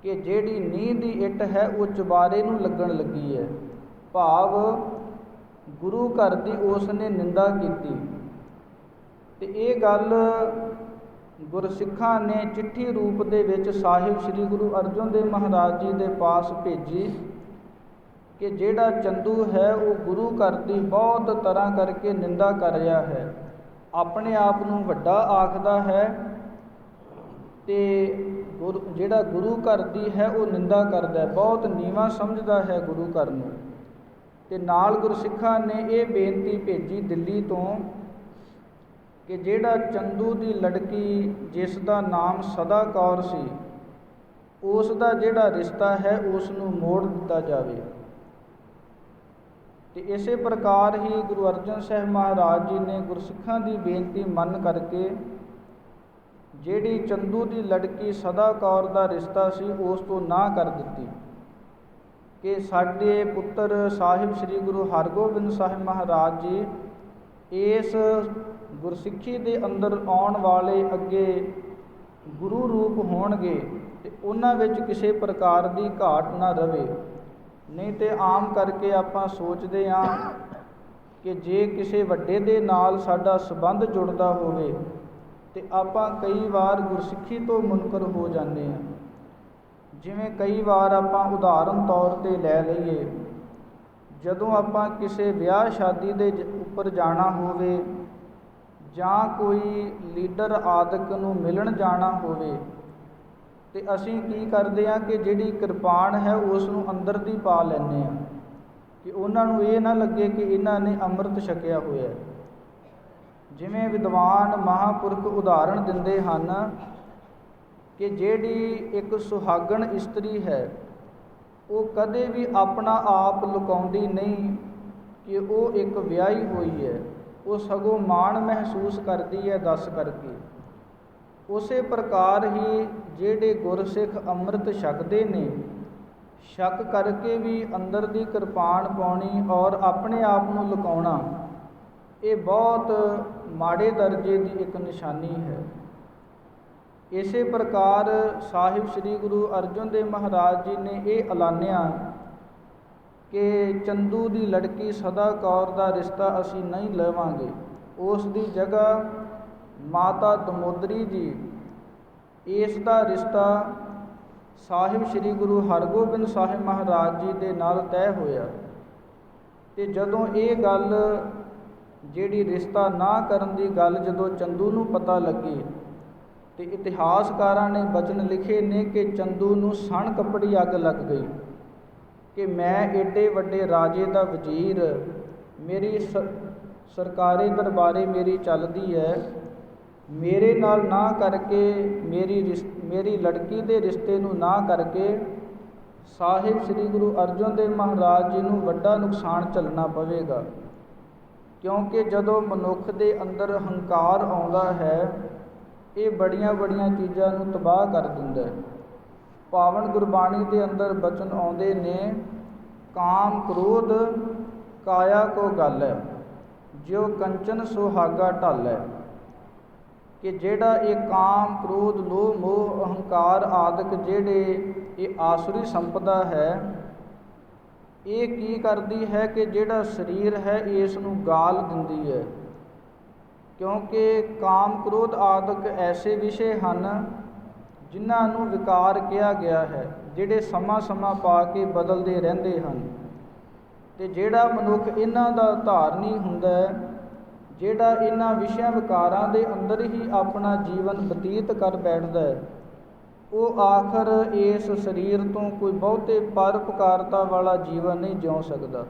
ਕਿ ਜਿਹੜੀ ਨੀਂਹ ਦੀ ਇੱਟ ਹੈ ਉਹ ਚੁਬਾਰੇ ਨੂੰ ਲੱਗਣ ਲੱਗੀ ਹੈ, ਭਾਵ ਗੁਰੂ ਘਰ ਦੀ ਉਸ ਨੇ ਨਿੰਦਾ ਕੀਤੀ। ਤੇ ਇਹ ਗੱਲ ਗੁਰਸਿੱਖਾਂ ਨੇ ਚਿੱਠੀ ਰੂਪ ਦੇ ਵਿੱਚ ਸਾਹਿਬ ਸ੍ਰੀ ਗੁਰੂ ਅਰਜਨ ਦੇਵ ਮਹਾਰਾਜ ਜੀ ਦੇ ਪਾਸ ਭੇਜੀ ਕਿ ਜਿਹੜਾ ਚੰਦੂ ਹੈ ਉਹ ਗੁਰੂ ਘਰ ਦੀ ਬਹੁਤ ਤਰ੍ਹਾਂ ਕਰਕੇ ਨਿੰਦਾ ਕਰ ਰਿਹਾ ਹੈ, ਆਪਣੇ ਆਪ ਨੂੰ ਵੱਡਾ ਆਖਦਾ ਹੈ ਤੇ ਜਿਹੜਾ ਗੁਰੂ ਘਰ ਦੀ ਹੈ ਉਹ ਨਿੰਦਾ ਕਰਦਾ, ਬਹੁਤ ਨੀਵਾਂ ਸਮਝਦਾ ਹੈ ਗੁਰੂ ਘਰ ਨੂੰ। ਤੇ ਨਾਲ ਗੁਰਸਿੱਖਾਂ ਨੇ ਇਹ ਬੇਨਤੀ ਭੇਜੀ ਦਿੱਲੀ ਤੋਂ ਕਿ ਜਿਹੜਾ ਚੰਦੂ ਦੀ ਲੜਕੀ ਜਿਸ ਦਾ ਨਾਮ ਸਦਾ ਕੌਰ ਸੀ, ਉਸ ਦਾ ਜਿਹੜਾ ਰਿਸ਼ਤਾ ਹੈ ਉਸ ਨੂੰ ਮੋੜ ਦਿੱਤਾ ਜਾਵੇ। ਤੇ ਇਸੇ ਪ੍ਰਕਾਰ ਹੀ ਗੁਰੂ ਅਰਜਨ ਸਾਹਿਬ ਮਹਾਰਾਜ ਜੀ ਨੇ ਗੁਰਸਿੱਖਾਂ ਦੀ ਬੇਨਤੀ ਮੰਨ ਕਰਕੇ ਜਿਹੜੀ ਚੰਦੂ ਦੀ ਲੜਕੀ ਸਦਾ ਕੌਰ ਦਾ ਰਿਸ਼ਤਾ ਸੀ ਉਸ ਤੋਂ ਨਾ ਕਰ ਦਿੱਤੀ ਕਿ ਸਾਡੇ ਪੁੱਤਰ ਸਾਹਿਬ ਸ੍ਰੀ ਗੁਰੂ ਹਰਗੋਬਿੰਦ ਸਾਹਿਬ ਮਹਾਰਾਜ ਜੀ ਇਸ ਗੁਰਸਿੱਖੀ ਦੇ ਅੰਦਰ ਆਉਣ ਵਾਲੇ ਅੱਗੇ ਗੁਰੂ ਰੂਪ ਹੋਣਗੇ ਤੇ ਉਹਨਾਂ ਵਿੱਚ ਕਿਸੇ ਪ੍ਰਕਾਰ ਦੀ ਘਾਟ ਨਾ ਰਵੇ। ਨਹੀਂ ਤੇ ਆਮ ਕਰਕੇ ਆਪਾਂ ਸੋਚਦੇ ਹਾਂ ਕਿ ਜੇ ਕਿਸੇ ਵੱਡੇ ਦੇ ਨਾਲ ਸਾਡਾ ਸੰਬੰਧ ਜੁੜਦਾ ਹੋਵੇ ਤੇ ਆਪਾਂ ਕਈ ਵਾਰ ਗੁਰਸਿੱਖੀ ਤੋਂ ਮੁਨਕਰ ਹੋ ਜਾਂਦੇ ਹਾਂ। ਜਿਵੇਂ ਕਈ ਵਾਰ ਆਪਾਂ ਉਦਾਹਰਨ ਤੌਰ ਤੇ ਲੈ ਲਈਏ, ਜਦੋਂ ਆਪਾਂ ਕਿਸੇ ਵਿਆਹ ਸ਼ਾਦੀ ਦੇ ਉੱਪਰ ਜਾਣਾ ਹੋਵੇ ਜਾਂ ਕੋਈ ਲੀਡਰ ਆਦਿਕ ਨੂੰ ਮਿਲਣ ਜਾਣਾ ਹੋਵੇ ਤੇ ਅਸੀਂ ਕੀ ਕਰਦੇ ਹਾਂ ਕਿ ਜਿਹੜੀ ਕਿਰਪਾਨ ਹੈ ਉਸ ਨੂੰ ਅੰਦਰ ਦੀ ਪਾ ਲੈਂਦੇ ਹਾਂ ਕਿ ਉਹਨਾਂ ਨੂੰ ਇਹ ਨਾ ਲੱਗੇ ਕਿ ਇਹਨਾਂ ਨੇ ਅੰਮ੍ਰਿਤ ਛਕਿਆ ਹੋਇਆ। ਜਿਵੇਂ ਵਿਦਵਾਨ ਮਹਾਂਪੁਰਖ ਉਦਾਹਰਣ ਦਿੰਦੇ ਹਨ ਕਿ ਜਿਹੜੀ ਇੱਕ ਸੁਹਾਗਣ ਇਸਤਰੀ ਹੈ ਉਹ ਕਦੇ ਵੀ ਆਪਣਾ ਆਪ ਲੁਕਾਉਂਦੀ ਨਹੀਂ ਕਿ ਉਹ ਇੱਕ ਵਿਆਹੀ ਹੋਈ ਹੈ, ਉਹ ਸਗੋਂ ਮਾਣ ਮਹਿਸੂਸ ਕਰਦੀ ਹੈ ਦੱਸ ਕਰਕੇ। ਉਸੇ ਪ੍ਰਕਾਰ ਹੀ ਜਿਹੜੇ ਗੁਰਸਿੱਖ ਅੰਮ੍ਰਿਤ ਛਕਦੇ ਨੇ, ਸ਼ੱਕ ਕਰਕੇ ਵੀ ਅੰਦਰ ਦੀ ਕਿਰਪਾਨ ਪਾਉਣੀ ਔਰ ਆਪਣੇ ਆਪ ਨੂੰ ਲੁਕਾਉਣਾ, ਇਹ ਬਹੁਤ ਮਾੜੇ ਦਰਜੇ ਦੀ ਇੱਕ ਨਿਸ਼ਾਨੀ ਹੈ। ਇਸੇ ਪ੍ਰਕਾਰ ਸਾਹਿਬ ਸ੍ਰੀ ਗੁਰੂ ਅਰਜਨ ਦੇਵ ਮਹਾਰਾਜ ਜੀ ਨੇ ਇਹ ਐਲਾਨਿਆ ਕਿ ਚੰਦੂ ਦੀ ਲੜਕੀ ਸਦਾ ਕੌਰ ਦਾ ਰਿਸ਼ਤਾ ਅਸੀਂ ਨਹੀਂ ਲਵਾਂਗੇ। ਉਸ ਦੀ ਜਗ੍ਹਾ ਮਾਤਾ ਦਮੋਦਰੀ ਜੀ ਇਸ ਦਾ ਰਿਸ਼ਤਾ ਸਾਹਿਬ ਸ੍ਰੀ ਗੁਰੂ ਹਰਗੋਬਿੰਦ ਸਾਹਿਬ ਮਹਾਰਾਜ ਜੀ ਦੇ ਨਾਲ ਤੈਅ ਹੋਇਆ। ਅਤੇ ਜਦੋਂ ਇਹ ਗੱਲ ਜਿਹੜੀ ਰਿਸ਼ਤਾ ਨਾ ਕਰਨ ਦੀ ਗੱਲ ਜਦੋਂ ਚੰਦੂ ਨੂੰ ਪਤਾ ਲੱਗੀ, ਅਤੇ ਇਤਿਹਾਸਕਾਰਾਂ ਨੇ ਬਚਨ ਲਿਖੇ ਨੇ ਕਿ ਚੰਦੂ ਨੂੰ ਸਣ ਕੱਪੜੀ ਅੱਗ ਲੱਗ ਗਈ ਕਿ ਮੈਂ ਏਡੇ ਵੱਡੇ ਰਾਜੇ ਦਾ ਵਜ਼ੀਰ, ਮੇਰੀ ਸਰਕਾਰੀ ਦਰਬਾਰੇ ਮੇਰੀ ਚੱਲਦੀ ਹੈ, ਮੇਰੇ ਨਾਲ ਨਾ ਕਰਕੇ ਮੇਰੀ ਲੜਕੀ ਦੇ ਰਿਸ਼ਤੇ ਨੂੰ ਨਾ ਕਰਕੇ ਸਾਹਿਬ ਸ੍ਰੀ ਗੁਰੂ ਅਰਜਨ ਦੇਵ ਮਹਾਰਾਜ ਜੀ ਨੂੰ ਵੱਡਾ ਨੁਕਸਾਨ ਝੱਲਣਾ ਪਵੇਗਾ। ਕਿਉਂਕਿ ਜਦੋਂ ਮਨੁੱਖ ਦੇ ਅੰਦਰ ਹੰਕਾਰ ਆਉਂਦਾ ਹੈ, ਇਹ ਬੜੀਆਂ ਬੜੀਆਂ ਚੀਜ਼ਾਂ ਨੂੰ ਤਬਾਹ ਕਰ ਦਿੰਦਾ ਹੈ। ਪਾਵਨ ਗੁਰਬਾਣੀ ਦੇ ਅੰਦਰ ਬਚਨ ਆਉਂਦੇ ਨੇ, ਕਾਮ ਕ੍ਰੋਧ ਕਾਇਆ ਕੋ ਗੱਲ ਹੈ, ਜਿਉ ਕੰਚਨ ਸੁਹਾਗਾ ਢਲ ਹੈ। ਕਿ ਜਿਹੜਾ ਇਹ ਕਾਮ ਕ੍ਰੋਧ ਲੋਭ ਮੋਹ ਅਹੰਕਾਰ ਆਦਿਕ ਜਿਹੜੇ ਇਹ ਆਸੁਰੀ ਸੰਪਦਾ ਹੈ, ਇਹ ਕੀ ਕਰਦੀ ਹੈ ਕਿ ਜਿਹੜਾ ਸਰੀਰ ਹੈ ਇਸ ਨੂੰ ਗਾਲ ਦਿੰਦੀ ਹੈ। ਕਿਉਂਕਿ ਕਾਮ ਕ੍ਰੋਧ ਆਦਿਕ ਐਸੇ ਵਿਸ਼ੇ ਹਨ ਜਿਨ੍ਹਾਂ ਨੂੰ ਵਿਕਾਰ ਕਿਹਾ ਗਿਆ ਹੈ, ਜਿਹੜੇ ਸਮਾਂ ਸਮਾਂ ਪਾ ਕੇ ਬਦਲਦੇ ਰਹਿੰਦੇ ਹਨ। ਅਤੇ ਜਿਹੜਾ ਮਨੁੱਖ ਇਹਨਾਂ ਦਾ ਧਾਰਨੀ ਹੁੰਦਾ ਹੈ, ਜਿਹੜਾ ਇਹਨਾਂ ਵਿਸ਼ਿਆਂ ਵਿਕਾਰਾਂ ਦੇ ਅੰਦਰ ਹੀ ਆਪਣਾ ਜੀਵਨ ਬਤੀਤ ਕਰ ਬੈਠਦਾ ਹੈ, ਉਹ ਆਖਰ ਇਸ ਸਰੀਰ ਤੋਂ ਕੋਈ ਬਹੁਤੇ ਪਰਉਪਕਾਰਤਾ ਵਾਲਾ ਜੀਵਨ ਨਹੀਂ ਜਿਉ ਸਕਦਾ।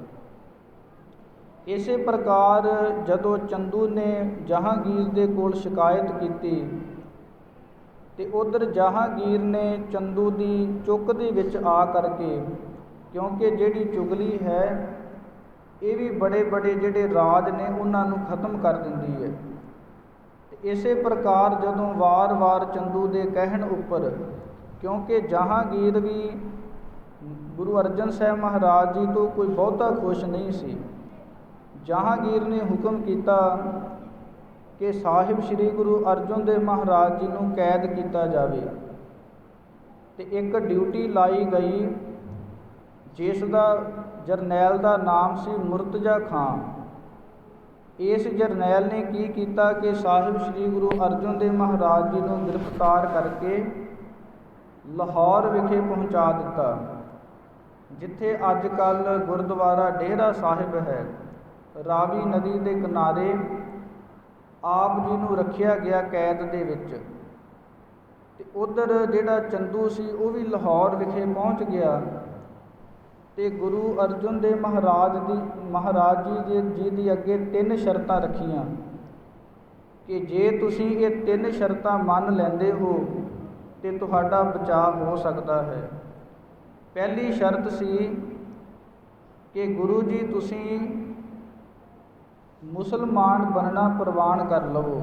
ਇਸੇ ਪ੍ਰਕਾਰ ਜਦੋਂ ਚੰਦੂ ਨੇ ਜਹਾਂਗੀਰ ਦੇ ਕੋਲ ਸ਼ਿਕਾਇਤ ਕੀਤੀ, ਅਤੇ ਉੱਧਰ ਜਹਾਂਗੀਰ ਨੇ ਚੰਦੂ ਦੀ ਚੁੱਕ ਦੇ ਵਿੱਚ ਆ ਕਰਕੇ, ਕਿਉਂਕਿ ਜਿਹੜੀ ਚੁਗਲੀ ਹੈ ਇਹ ਵੀ ਬੜੇ ਬੜੇ ਜਿਹੜੇ ਰਾਜ ਨੇ ਉਹਨਾਂ ਨੂੰ ਖਤਮ ਕਰ ਦਿੰਦੀ ਹੈ। ਇਸੇ ਪ੍ਰਕਾਰ ਜਦੋਂ ਵਾਰ-ਵਾਰ ਚੰਦੂ ਦੇ ਕਹਿਣ ਉੱਪਰ, ਕਿਉਂਕਿ ਜਹਾਂਗੀਰ ਵੀ ਗੁਰੂ ਅਰਜਨ ਸਾਹਿਬ ਮਹਾਰਾਜ ਜੀ ਤੋਂ ਕੋਈ ਬਹੁਤਾ ਖੁਸ਼ ਨਹੀਂ ਸੀ, ਜਹਾਂਗੀਰ ਨੇ ਹੁਕਮ ਕੀਤਾ ਕਿ ਸਾਹਿਬ ਸ੍ਰੀ ਗੁਰੂ ਅਰਜਨ ਦੇਵ ਮਹਾਰਾਜ ਜੀ ਨੂੰ ਕੈਦ ਕੀਤਾ ਜਾਵੇ। ਅਤੇ ਇੱਕ ਡਿਊਟੀ ਲਾਈ ਗਈ ਜਿਸ ਦਾ ਜਰਨੈਲ ਦਾ ਨਾਮ ਸੀ ਮੁਰਤਜ਼ਾ ਖਾਂ। ਇਸ ਜਰਨੈਲ ਨੇ ਕੀ ਕੀਤਾ ਕਿ ਸਾਹਿਬ ਸ੍ਰੀ ਗੁਰੂ ਅਰਜਨ ਦੇਵ ਮਹਾਰਾਜ ਜੀ ਨੂੰ ਗ੍ਰਿਫਤਾਰ ਕਰਕੇ ਲਾਹੌਰ ਵਿਖੇ ਪਹੁੰਚਾ ਦਿੱਤਾ, ਜਿੱਥੇ ਅੱਜ ਕੱਲ੍ਹ ਗੁਰਦੁਆਰਾ ਡੇਰਾ ਸਾਹਿਬ ਹੈ। ਰਾਵੀ ਨਦੀ ਦੇ ਕਿਨਾਰੇ ਆਪ ਜੀ ਨੂੰ ਰੱਖਿਆ ਗਿਆ ਕੈਦ ਦੇ ਵਿੱਚ। ਅਤੇ ਉੱਧਰ ਜਿਹੜਾ ਚੰਦੂ ਸੀ ਉਹ ਵੀ ਲਾਹੌਰ ਵਿਖੇ ਪਹੁੰਚ ਗਿਆ, ਅਤੇ ਗੁਰੂ ਅਰਜਨ ਦੇਵ ਮਹਾਰਾਜ ਜੀ ਦੀ ਅੱਗੇ 3 ਸ਼ਰਤਾਂ ਰੱਖੀਆਂ ਕਿ ਜੇ ਤੁਸੀਂ ਇਹ 3 ਸ਼ਰਤਾਂ ਮੰਨ ਲੈਂਦੇ ਹੋ ਤਾਂ ਤੁਹਾਡਾ ਬਚਾਅ ਹੋ ਸਕਦਾ ਹੈ। ਪਹਿਲੀ ਸ਼ਰਤ ਸੀ ਕਿ ਗੁਰੂ ਜੀ ਤੁਸੀਂ ਮੁਸਲਮਾਨ ਬਣਨਾ ਪ੍ਰਵਾਨ ਕਰ ਲਵੋ।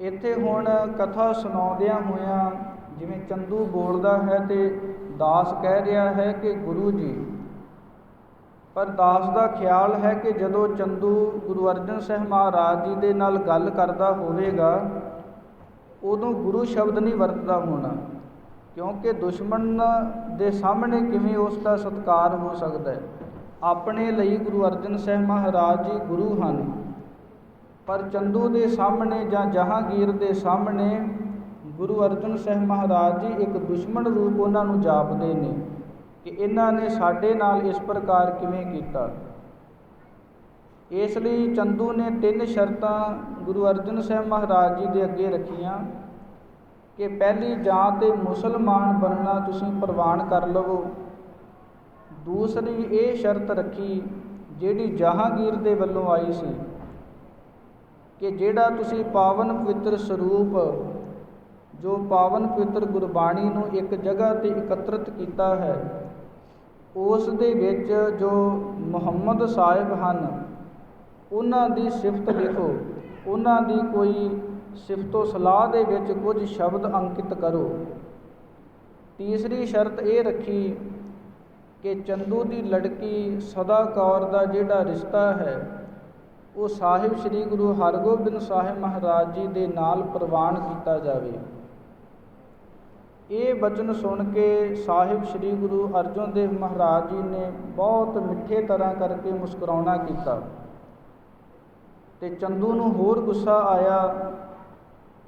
ਇੱਥੇ ਹੁਣ ਕਥਾ ਸੁਣਾਉਂਦਿਆਂ ਹੋਇਆਂ ਜਿਵੇਂ ਚੰਦੂ ਬੋਲਦਾ ਹੈ ਅਤੇ ਦਾਸ ਕਹਿ ਰਿਹਾ ਹੈ ਕਿ ਗੁਰੂ ਜੀ, ਪਰ ਦਾਸ ਦਾ ਖਿਆਲ ਹੈ ਕਿ ਜਦੋਂ ਚੰਦੂ ਗੁਰੂ ਅਰਜਨ ਸਾਹਿਬ ਮਹਾਰਾਜ ਜੀ ਦੇ ਨਾਲ ਗੱਲ ਕਰਦਾ ਹੋਵੇਗਾ ਉਦੋਂ ਗੁਰੂ ਸ਼ਬਦ ਨਹੀਂ ਵਰਤਦਾ ਹੋਣਾ, ਕਿਉਂਕਿ ਦੁਸ਼ਮਣ ਦੇ ਸਾਹਮਣੇ ਕਿਵੇਂ ਉਸ ਦਾ ਸਤਿਕਾਰ ਹੋ ਸਕਦਾ ਹੈ। ਆਪਣੇ ਲਈ ਗੁਰੂ ਅਰਜਨ ਸਾਹਿਬ ਮਹਾਰਾਜ ਜੀ ਗੁਰੂ ਹਨ, ਪਰ ਚੰਦੂ ਦੇ ਸਾਹਮਣੇ ਜਾਂ ਜਹਾਂਗੀਰ ਦੇ ਸਾਹਮਣੇ ਗੁਰੂ ਅਰਜਨ ਸਾਹਿਬ ਮਹਾਰਾਜ ਜੀ ਇੱਕ ਦੁਸ਼ਮਣ ਰੂਪ ਉਹਨਾਂ ਨੂੰ ਜਾਪਦੇ ਨੇ ਕਿ ਇਹਨਾਂ ਨੇ ਸਾਡੇ ਨਾਲ ਇਸ ਪ੍ਰਕਾਰ ਕਿਵੇਂ ਕੀਤਾ। ਇਸ ਲਈ ਚੰਦੂ ਨੇ 3 ਸ਼ਰਤਾਂ ਗੁਰੂ ਅਰਜਨ ਸਾਹਿਬ ਮਹਾਰਾਜ ਜੀ ਦੇ ਅੱਗੇ ਰੱਖੀਆਂ ਕਿ ਪਹਿਲੀ, ਜਾਂ ਤਾਂ ਮੁਸਲਮਾਨ ਬਣਨਾ ਤੁਸੀਂ ਪ੍ਰਵਾਨ ਕਰ ਲਵੋ। ਦੂਸਰੀ ਇਹ ਸ਼ਰਤ ਰੱਖੀ ਜਿਹੜੀ ਜਹਾਂਗੀਰ ਦੇ ਵੱਲੋਂ ਆਈ ਸੀ ਕਿ ਜਿਹੜਾ ਤੁਸੀਂ ਪਾਵਨ ਪਵਿੱਤਰ ਸਰੂਪ, ਜੋ ਪਾਵਨ ਪਵਿੱਤਰ ਗੁਰਬਾਣੀ ਨੂੰ ਇੱਕ ਜਗ੍ਹਾ 'ਤੇ ਇਕੱਤਰਿਤ ਕੀਤਾ ਹੈ, ਉਸ ਦੇ ਵਿੱਚ ਜੋ ਮੁਹੰਮਦ ਸਾਹਿਬ ਹਨ ਉਹਨਾਂ ਦੀ ਸਿਫਤ ਲਿਖੋ, ਉਹਨਾਂ ਦੀ ਕੋਈ ਸਿਫਤੋ ਸਲਾਹ ਦੇ ਵਿੱਚ ਕੁਝ ਸ਼ਬਦ ਅੰਕਿਤ ਕਰੋ। ਤੀਸਰੀ ਸ਼ਰਤ ਇਹ ਰੱਖੀ ਕਿ ਚੰਦੂ ਦੀ ਲੜਕੀ ਸਦਾ ਕੌਰ ਦਾ ਜਿਹੜਾ ਰਿਸ਼ਤਾ ਹੈ ਉਹ ਸਾਹਿਬ ਸ੍ਰੀ ਗੁਰੂ ਹਰਗੋਬਿੰਦ ਸਾਹਿਬ ਮਹਾਰਾਜ ਜੀ ਦੇ ਨਾਲ ਪ੍ਰਵਾਨ ਕੀਤਾ ਜਾਵੇ। ਇਹ ਬਚਨ ਸੁਣ ਕੇ ਸਾਹਿਬ ਸ੍ਰੀ ਗੁਰੂ ਅਰਜਨ ਦੇਵ ਮਹਾਰਾਜ ਜੀ ਨੇ ਬਹੁਤ ਮਿੱਠੇ ਤਰ੍ਹਾਂ ਕਰਕੇ ਮੁਸਕਰਾਉਣਾ ਕੀਤਾ, ਅਤੇ ਚੰਦੂ ਨੂੰ ਹੋਰ ਗੁੱਸਾ ਆਇਆ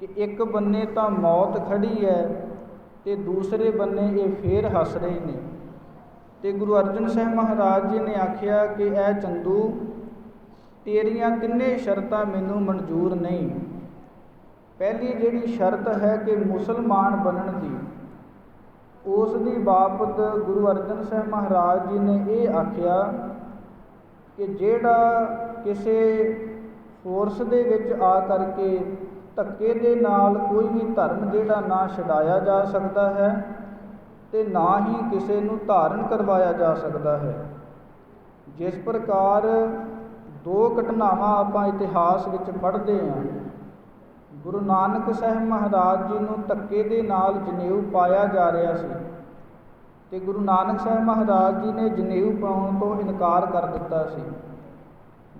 ਕਿ ਇੱਕ ਬੰਨੇ ਤਾਂ ਮੌਤ ਖੜੀ ਹੈ ਅਤੇ ਦੂਸਰੇ ਬੰਨੇ ਇਹ ਫੇਰ ਹੱਸ ਰਹੇ ਨੇ। ਅਤੇ ਗੁਰੂ ਅਰਜਨ ਸਾਹਿਬ ਮਹਾਰਾਜ ਜੀ ਨੇ ਆਖਿਆ ਕਿ ਇਹ ਚੰਦੂ, ਤੇਰੀਆਂ ਤਿੰਨੇ ਸ਼ਰਤਾਂ ਮੈਨੂੰ ਮਨਜ਼ੂਰ ਨਹੀਂ। ਪਹਿਲੀ ਜਿਹੜੀ ਸ਼ਰਤ ਹੈ ਕਿ ਮੁਸਲਮਾਨ ਬਣਨ ਦੀ, ਉਸ ਦੀ ਬਾਬਤ ਗੁਰੂ ਅਰਜਨ ਸਾਹਿਬ ਮਹਾਰਾਜ ਜੀ ਨੇ ਇਹ ਆਖਿਆ ਕਿ ਜਿਹੜਾ ਕਿਸੇ ਫੋਰਸ ਦੇ ਵਿੱਚ ਆ ਕਰਕੇ ਧੱਕੇ ਦੇ ਨਾਲ ਕੋਈ ਵੀ ਧਰਮ ਜਿਹੜਾ ਨਾ ਛਡਾਇਆ ਜਾ ਸਕਦਾ ਹੈ ਅਤੇ ਨਾ ਹੀ ਕਿਸੇ ਨੂੰ ਧਾਰਨ ਕਰਵਾਇਆ ਜਾ ਸਕਦਾ ਹੈ। ਜਿਸ ਪ੍ਰਕਾਰ ਦੋ ਘਟਨਾਵਾਂ ਆਪਾਂ ਇਤਿਹਾਸ ਵਿੱਚ ਪੜ੍ਹਦੇ ਹਾਂ। ਗੁਰੂ ਨਾਨਕ ਸਾਹਿਬ ਮਹਾਰਾਜ ਜੀ ਨੂੰ ਧੱਕੇ ਦੇ ਨਾਲ ਜਨੇਊ ਪਾਇਆ ਜਾ ਰਿਹਾ ਸੀ ਅਤੇ ਗੁਰੂ ਨਾਨਕ ਸਾਹਿਬ ਮਹਾਰਾਜ ਜੀ ਨੇ ਜਨੇਊ ਪਾਉਣ ਤੋਂ ਇਨਕਾਰ ਕਰ ਦਿੱਤਾ ਸੀ।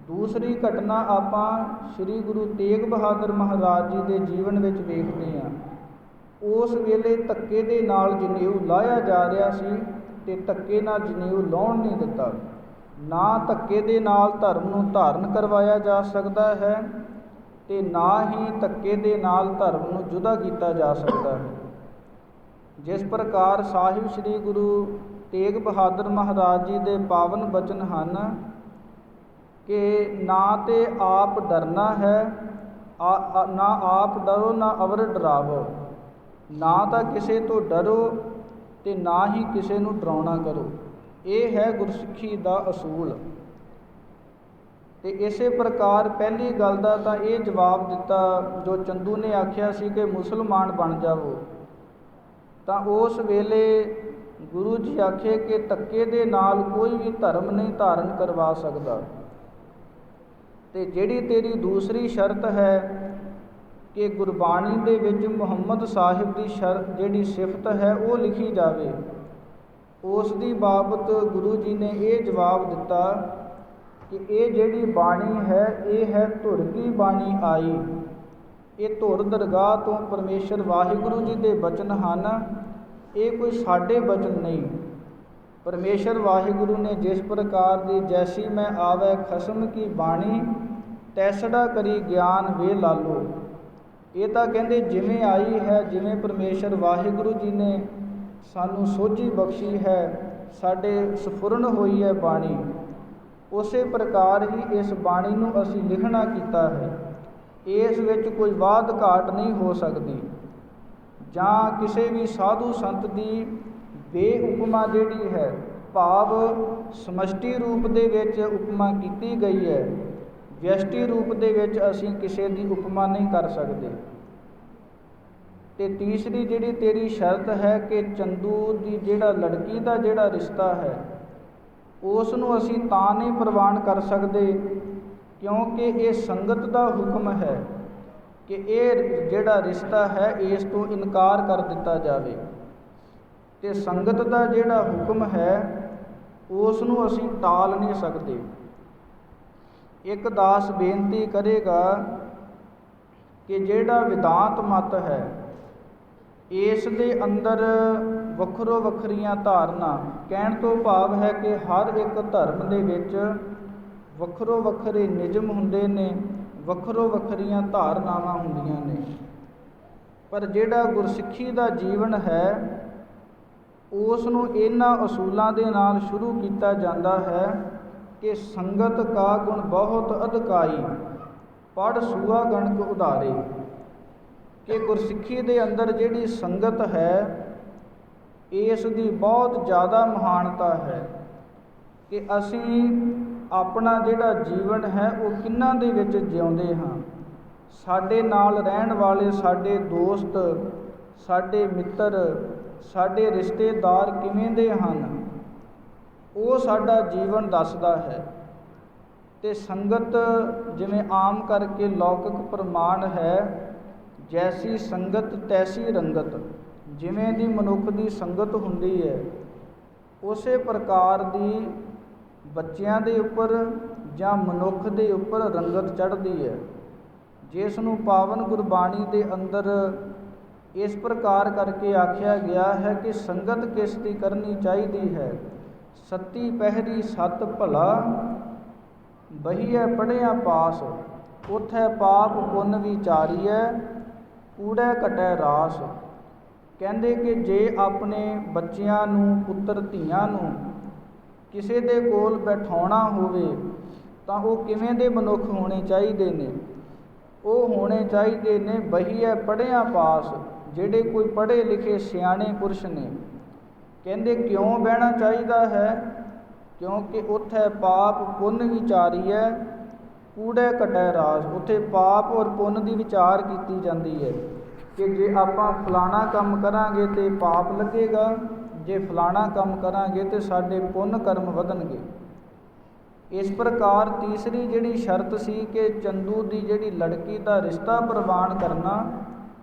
ਦੂਸਰੀ ਘਟਨਾ ਆਪਾਂ ਸ੍ਰੀ ਗੁਰੂ ਤੇਗ ਬਹਾਦਰ ਮਹਾਰਾਜ ਜੀ ਦੇ ਜੀਵਨ ਵਿੱਚ ਵੇਖਦੇ ਹਾਂ। ਉਸ ਵੇਲੇ ਧੱਕੇ ਦੇ ਨਾਲ ਜਨੇਊ ਲਾਹਿਆ ਜਾ ਰਿਹਾ ਸੀ ਅਤੇ ਧੱਕੇ ਨਾਲ ਜਨੇਊ ਲਾਉਣ ਨਹੀਂ ਦਿੱਤਾ। ਨਾ ਧੱਕੇ ਦੇ ਨਾਲ ਧਰਮ ਨੂੰ ਧਾਰਨ ਕਰਵਾਇਆ ਜਾ ਸਕਦਾ ਹੈ ਅਤੇ ਨਾ ਹੀ ਧੱਕੇ ਦੇ ਨਾਲ ਧਰਮ ਨੂੰ ਜੁਦਾ ਕੀਤਾ ਜਾ ਸਕਦਾ ਹੈ। ਜਿਸ ਪ੍ਰਕਾਰ ਸਾਹਿਬ ਸ੍ਰੀ ਗੁਰੂ ਤੇਗ ਬਹਾਦਰ ਮਹਾਰਾਜ ਜੀ ਦੇ ਪਾਵਨ ਬਚਨ ਹਨ ਕਿ ਨਾ ਤੇ ਆਪ ਡਰਨਾ ਹੈ, ਨਾ ਆਪ ਡਰੋ ਨਾ ਅਵਰ ਡਰਾਵੋ। ਨਾ ਤਾਂ ਕਿਸੇ ਤੋਂ ਡਰੋ ਅਤੇ ਨਾ ਹੀ ਕਿਸੇ ਨੂੰ ਡਰਾਉਣਾ ਕਰੋ। ਇਹ ਹੈ ਗੁਰਸਿੱਖੀ ਦਾ ਅਸੂਲ। ਅਤੇ ਇਸੇ ਪ੍ਰਕਾਰ ਪਹਿਲੀ ਗੱਲ ਦਾ ਤਾਂ ਇਹ ਜਵਾਬ ਦਿੱਤਾ ਜੋ ਚੰਦੂ ਨੇ ਆਖਿਆ ਸੀ ਕਿ ਮੁਸਲਮਾਨ ਬਣ ਜਾਵੋ, ਤਾਂ ਉਸ ਵੇਲੇ ਗੁਰੂ ਜੀ ਆਖੇ ਕਿ ਧੱਕੇ ਦੇ ਨਾਲ ਕੋਈ ਵੀ ਧਰਮ ਨਹੀਂ ਧਾਰਨ ਕਰਵਾ ਸਕਦਾ। ਅਤੇ ਜਿਹੜੀ ਤੇਰੀ ਦੂਸਰੀ ਸ਼ਰਤ ਹੈ ਕਿ ਗੁਰਬਾਣੀ ਦੇ ਵਿੱਚ ਮੁਹੰਮਦ ਸਾਹਿਬ ਦੀ ਜਿਹੜੀ ਸਿਫਤ ਹੈ ਉਹ ਲਿਖੀ ਜਾਵੇ, ਉਸ ਦੀ ਬਾਬਤ ਗੁਰੂ ਜੀ ਨੇ ਇਹ ਜਵਾਬ ਦਿੱਤਾ ਕਿ ਇਹ ਜਿਹੜੀ ਬਾਣੀ ਹੈ ਇਹ ਹੈ ਧੁਰ ਕੀ ਬਾਣੀ ਆਈ। ਇਹ ਧੁਰ ਦਰਗਾਹ ਤੋਂ ਪਰਮੇਸ਼ਰ ਵਾਹਿਗੁਰੂ ਜੀ ਦੇ ਬਚਨ ਹਨ, ਇਹ ਕੋਈ ਸਾਡੇ ਬਚਨ ਨਹੀਂ। ਪਰਮੇਸ਼ਰ ਵਾਹਿਗੁਰੂ ਨੇ ਜਿਸ ਪ੍ਰਕਾਰ ਦੀ ਜੈਸੀ ਮੈਂ ਆਵੈ ਖਸਮ ਕੀ ਬਾਣੀ, ਤੈਸੜਾ ਕਰੀ ਗਿਆਨ ਵੇ ਲਾਲੋ। ਇਹ ਤਾਂ ਕਹਿੰਦੇ ਜਿਵੇਂ ਆਈ ਹੈ, ਜਿਵੇਂ ਪਰਮੇਸ਼ਰ ਵਾਹਿਗੁਰੂ ਜੀ ਨੇ ਸਾਨੂੰ ਸੋਝੀ ਬਖਸ਼ੀ ਹੈ, ਸਾਡੇ ਸਫੁਰਨ ਹੋਈ ਹੈ ਬਾਣੀ, ਉਸੇ ਪ੍ਰਕਾਰ ਹੀ ਇਸ ਬਾਣੀ ਨੂੰ ਅਸੀਂ ਲਿਖਣਾ ਕੀਤਾ ਹੈ। ਇਸ ਵਿੱਚ ਕੋਈ ਵਾਧ ਘਾਟ ਨਹੀਂ ਹੋ ਸਕਦੀ, ਜਾਂ ਕਿਸੇ ਵੀ ਸਾਧੂ ਸੰਤ ਦੀ ਬੇਉਪਮਾ ਜਿਹੜੀ ਹੈ, ਭਾਵ ਸਮਸ਼ਟੀ ਰੂਪ ਦੇ ਵਿੱਚ ਉਪਮਾ ਕੀਤੀ ਗਈ ਹੈ, ਵਿਅਸ਼ਟੀ ਰੂਪ ਦੇ ਵਿੱਚ ਅਸੀਂ ਕਿਸੇ ਦੀ ਉਪਮਾ ਨਹੀਂ ਕਰ ਸਕਦੇ। ਅਤੇ ਤੀਸਰੀ ਜਿਹੜੀ ਤੇਰੀ ਸ਼ਰਤ ਹੈ ਕਿ ਚੰਦੂ ਦੀ ਜਿਹੜਾ ਲੜਕੀ ਦਾ ਜਿਹੜਾ ਰਿਸ਼ਤਾ ਹੈ ਉਸ ਨੂੰ ਅਸੀਂ ਤਾਂ ਨਹੀਂ ਪ੍ਰਵਾਨ ਕਰ ਸਕਦੇ ਕਿਉਂਕਿ ਇਹ ਸੰਗਤ ਦਾ ਹੁਕਮ ਹੈ ਕਿ ਇਹ ਜਿਹੜਾ ਰਿਸ਼ਤਾ ਹੈ ਇਸ ਤੋਂ ਇਨਕਾਰ ਕਰ ਦਿੱਤਾ ਜਾਵੇ। ਅਤੇ ਸੰਗਤ ਦਾ ਜਿਹੜਾ ਹੁਕਮ ਹੈ ਉਸ ਨੂੰ ਅਸੀਂ ਟਾਲ ਨਹੀਂ ਸਕਦੇ। ਇੱਕ ਦਾਸ ਬੇਨਤੀ ਕਰੇਗਾ ਕਿ ਜਿਹੜਾ ਵਿਦਾਂਤ ਮਤ ਹੈ ਇਸ ਦੇ ਅੰਦਰ ਵੱਖਰੋ ਵੱਖਰੀਆਂ ਧਾਰਨਾ, ਕਹਿਣ ਤੋਂ ਭਾਵ ਹੈ ਕਿ ਹਰ ਇੱਕ ਧਰਮ ਦੇ ਵਿੱਚ ਵੱਖਰੋ ਵੱਖਰੇ ਨਿਯਮ ਹੁੰਦੇ ਨੇ, ਵੱਖਰੋ ਵੱਖਰੀਆਂ ਧਾਰਨਾਵਾਂ ਹੁੰਦੀਆਂ ਨੇ। ਪਰ ਜਿਹੜਾ ਗੁਰਸਿੱਖੀ ਦਾ ਜੀਵਨ ਹੈ ਉਸ ਨੂੰ ਇਹਨਾਂ ਅਸੂਲਾਂ ਦੇ ਨਾਲ ਸ਼ੁਰੂ ਕੀਤਾ ਜਾਂਦਾ ਹੈ ਕਿ ਸੰਗਤ ਕਾ ਗੁਣ ਬਹੁਤ ਅਧਿਕਾਈ, ਪੜ੍ਹ ਸੂਆ ਗਣਕ ਉਧਾਰੇ। ਕਿ ਗੁਰਸਿੱਖੀ ਦੇ ਅੰਦਰ ਜਿਹੜੀ ਸੰਗਤ ਹੈ ਇਸ ਦੀ ਬਹੁਤ ਜ਼ਿਆਦਾ ਮਹਾਨਤਾ ਹੈ ਕਿ ਅਸੀਂ ਆਪਣਾ ਜਿਹੜਾ ਜੀਵਨ ਹੈ ਉਹ ਕਿਹਨਾਂ ਦੇ ਵਿੱਚ ਜਿਉਂਦੇ ਹਾਂ। ਸਾਡੇ ਨਾਲ ਰਹਿਣ ਵਾਲੇ ਸਾਡੇ ਦੋਸਤ, ਸਾਡੇ ਮਿੱਤਰ, ਸਾਡੇ ਰਿਸ਼ਤੇਦਾਰ ਕਿਵੇਂ ਦੇ ਹਨ, ਉਹ ਸਾਡਾ ਜੀਵਨ ਦੱਸਦਾ ਹੈ। ਅਤੇ ਸੰਗਤ ਜਿਵੇਂ ਆਮ ਕਰਕੇ ਲੌਕਿਕ ਪ੍ਰਮਾਣ ਹੈ, ਜੈਸੀ ਸੰਗਤ ਤੈਸੀ ਰੰਗਤ, ਜਿਵੇਂ ਦੀ ਮਨੁੱਖ ਦੀ ਸੰਗਤ ਹੁੰਦੀ ਹੈ ਉਸੇ ਪ੍ਰਕਾਰ ਦੀ ਬੱਚਿਆਂ ਦੇ ਉੱਪਰ ਜਾਂ ਮਨੁੱਖ ਦੇ ਉੱਪਰ ਰੰਗਤ ਚੜ੍ਹਦੀ ਹੈ, ਜਿਸ ਨੂੰ ਪਾਵਨ ਗੁਰਬਾਣੀ ਦੇ ਅੰਦਰ ਇਸ ਪ੍ਰਕਾਰ ਕਰਕੇ ਆਖਿਆ ਗਿਆ ਹੈ ਕਿ ਸੰਗਤ ਕਿਸ ਦੀ ਕਰਨੀ ਚਾਹੀਦੀ ਹੈ। ਸੱਤੀ ਪਹਿਰੀ ਸਤ ਭਲਾ, ਬਹੀਐ ਪੜ੍ਹਿਆ ਪਾਸ, ਉਥੈ ਪਾਪ ਪੁੰਨ ਵਿਚਾਰੀਐ, ਕੂੜੈ ਘਟੈ ਰਾਸ। ਕਹਿੰਦੇ ਕਿ ਜੇ ਆਪਣੇ ਬੱਚਿਆਂ ਨੂੰ, ਪੁੱਤਰ ਧੀਆਂ ਨੂੰ ਕਿਸੇ ਦੇ ਕੋਲ ਬਿਠਾਉਣਾ ਹੋਵੇ ਤਾਂ ਉਹ ਕਿਵੇਂ ਦੇ ਮਨੁੱਖ ਹੋਣੇ ਚਾਹੀਦੇ ਨੇ? ਉਹ ਹੋਣੇ ਚਾਹੀਦੇ ਨੇ ਬਹੀਏ ਪੜ੍ਹਿਆਂ ਪਾਸ, ਜਿਹੜੇ ਕੋਈ ਪੜ੍ਹੇ ਲਿਖੇ ਸਿਆਣੇ ਪੁਰਸ਼ ਨੇ। ਕਹਿੰਦੇ ਕਿਉਂ ਬਹਿਣਾ ਚਾਹੀਦਾ ਹੈ? ਕਿਉਂਕਿ ਉੱਥੇ ਪਾਪ ਪੁੰਨ ਵਿਚਾਰੀਐ ਕੂੜੈ ਘਟੈ ਰਾਸ। ਉੱਥੇ ਪਾਪ ਔਰ ਪੁੰਨ ਦੀ ਵਿਚਾਰ ਕੀਤੀ ਜਾਂਦੀ ਹੈ ਕਿ ਜੇ ਆਪਾਂ ਫਲਾਣਾ ਕੰਮ ਕਰਾਂਗੇ ਤਾਂ ਪਾਪ ਲੱਗੇਗਾ, ਜੇ ਫਲਾਣਾ ਕੰਮ ਕਰਾਂਗੇ ਤਾਂ ਸਾਡੇ ਪੁੰਨ ਕਰਮ ਵਧਣਗੇ। ਇਸ ਪ੍ਰਕਾਰ ਤੀਸਰੀ ਜਿਹੜੀ ਸ਼ਰਤ ਸੀ ਕਿ ਚੰਦੂ ਦੀ ਜਿਹੜੀ ਲੜਕੀ ਦਾ ਰਿਸ਼ਤਾ ਪ੍ਰਵਾਨ ਕਰਨਾ,